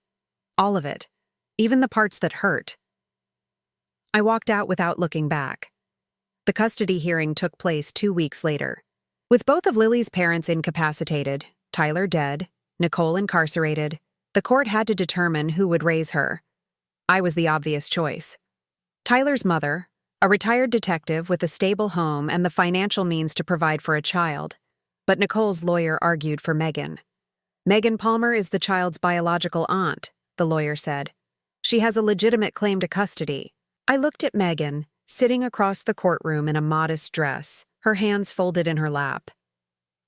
A: All of it. Even the parts that hurt. I walked out without looking back. The custody hearing took place 2 weeks later. With both of Lily's parents incapacitated, Tyler dead, Nicole incarcerated, the court had to determine who would raise her. I was the obvious choice. Tyler's mother, a retired detective with a stable home and the financial means to provide for a child, but Nicole's lawyer argued for Megan. Megan Palmer is the child's biological aunt, the lawyer said. She has a legitimate claim to custody. I looked at Megan, sitting across the courtroom in a modest dress, her hands folded in her lap.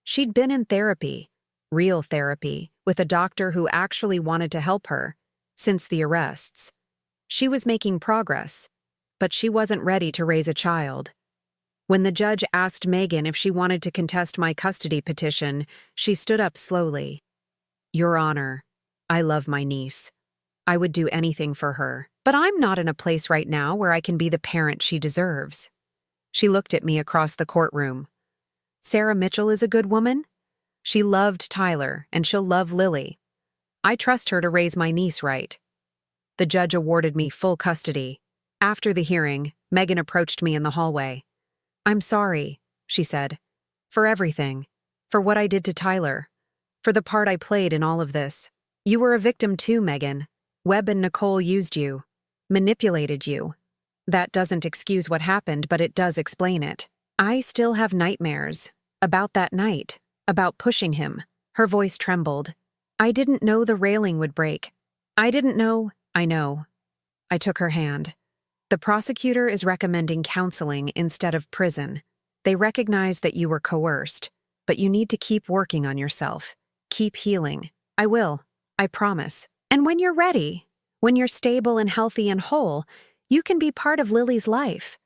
A: She'd been in therapy, real therapy, with a doctor who actually wanted to help her, since the arrests. She was making progress, but she wasn't ready to raise a child. When the judge asked Megan if she wanted to contest my custody petition, she stood up slowly. "Your Honor, I love my niece. I would do anything for her, but I'm not in a place right now where I can be the parent she deserves." She looked at me across the courtroom. "Sarah Mitchell is a good woman. She loved Tyler, and she'll love Lily. I trust her to raise my niece right." The judge awarded me full custody. After the hearing, Megan approached me in the hallway. "I'm sorry," she said, "for everything, for what I did to Tyler, for the part I played in all of this. You were a victim too, Megan. Webb and Nicole used you, manipulated you. That doesn't excuse what happened, but it does explain it. I still have nightmares about that night, about pushing him." Her voice trembled. "I didn't know the railing would break. I didn't know." "I know." I took her hand. "The prosecutor is recommending counseling instead of prison. They recognize that you were coerced, but you need to keep working on yourself. Keep healing." "I will. I promise. And when you're ready, when you're stable and healthy and whole, you can be part of Lily's life.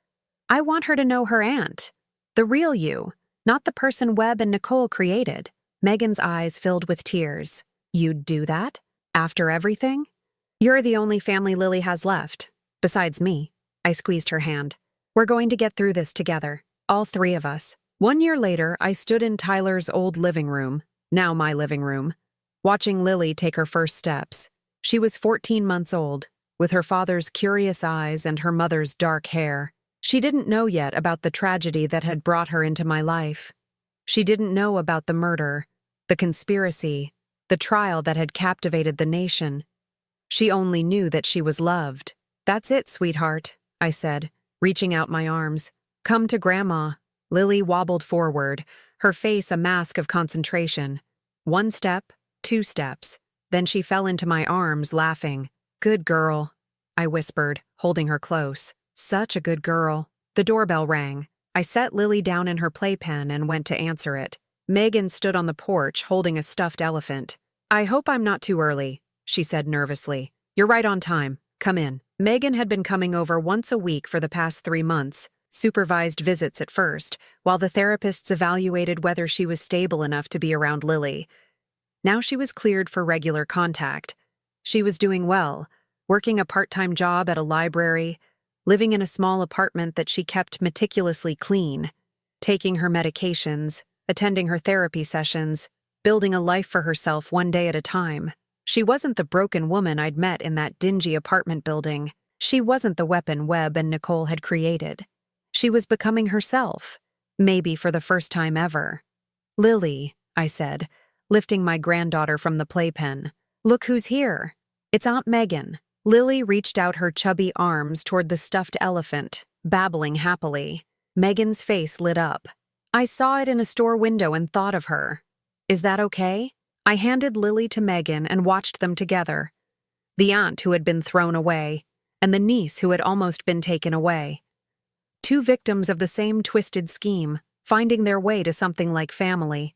A: I want her to know her aunt. The real you, not the person Webb and Nicole created." Megan's eyes filled with tears. "You'd do that? After everything? You're the only family Lily has left. Besides me." I squeezed her hand. "We're going to get through this together, all three of us." 1 year later, I stood in Tyler's old living room, now my living room, watching Lily take her first steps. She was 14 months old, with her father's curious eyes and her mother's dark hair. She didn't know yet about the tragedy that had brought her into my life. She didn't know about the murder, the conspiracy, the trial that had captivated the nation. She only knew that she was loved. "That's it, sweetheart," I said, reaching out my arms. "Come to Grandma." Lily wobbled forward, her face a mask of concentration. 1 step, 2 steps. Then she fell into my arms, laughing. "Good girl," I whispered, holding her close. "Such a good girl." The doorbell rang. I set Lily down in her playpen and went to answer it. Megan stood on the porch, holding a stuffed elephant. "I hope I'm not too early," she said nervously. "You're right on time. Come in." Megan had been coming over once a week for the past 3 months, supervised visits at first, while the therapists evaluated whether she was stable enough to be around Lily. Now she was cleared for regular contact. She was doing well, working a part-time job at a library, living in a small apartment that she kept meticulously clean, taking her medications, attending her therapy sessions, building a life for herself one day at a time. She wasn't the broken woman I'd met in that dingy apartment building. She wasn't the weapon Webb and Nicole had created. She was becoming herself, maybe for the first time ever. "Lily," I said, lifting my granddaughter from the playpen. "Look who's here. It's Aunt Megan." Lily reached out her chubby arms toward the stuffed elephant, babbling happily. Megan's face lit up. "I saw it in a store window and thought of her. Is that okay?" I handed Lily to Megan and watched them together. The aunt who had been thrown away, and the niece who had almost been taken away. 2 victims of the same twisted scheme, finding their way to something like family.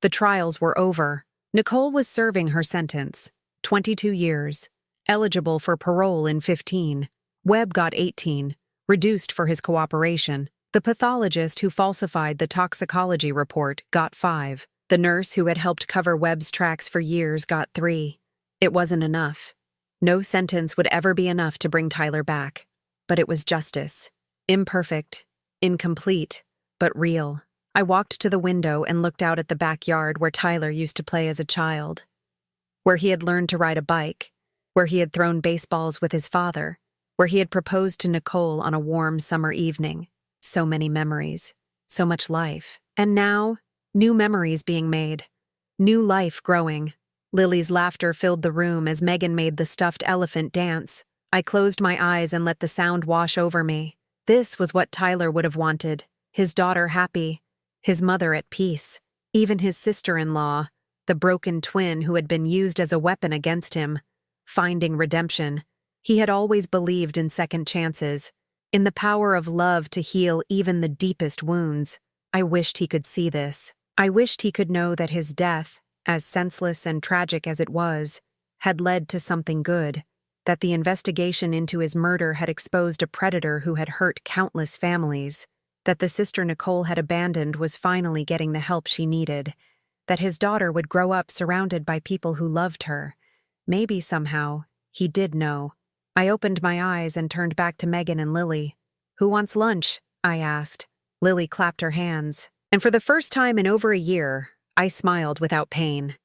A: The trials were over. Nicole was serving her sentence, 22 years, eligible for parole in 15. Webb got 18, reduced for his cooperation. The pathologist who falsified the toxicology report got 5. The nurse who had helped cover Webb's tracks for years got 3. It wasn't enough. No sentence would ever be enough to bring Tyler back. But it was justice. Imperfect, incomplete, but real. I walked to the window and looked out at the backyard where Tyler used to play as a child. Where he had learned to ride a bike. Where he had thrown baseballs with his father. Where he had proposed to Nicole on a warm summer evening. So many memories. So much life. And now, new memories being made. New life growing. Lily's laughter filled the room as Megan made the stuffed elephant dance. I closed my eyes and let the sound wash over me. This was what Tyler would have wanted. His daughter happy. His mother at peace. Even his sister-in-law, the broken twin who had been used as a weapon against him, finding redemption. He had always believed in second chances, in the power of love to heal even the deepest wounds. I wished he could see this. I wished he could know that his death, as senseless and tragic as it was, had led to something good, that the investigation into his murder had exposed a predator who had hurt countless families, that the sister Nicole had abandoned was finally getting the help she needed, that his daughter would grow up surrounded by people who loved her. Maybe somehow, he did know. I opened my eyes and turned back to Megan and Lily. "Who wants lunch?" I asked. Lily clapped her hands, and for the first time in over a year, I smiled without pain.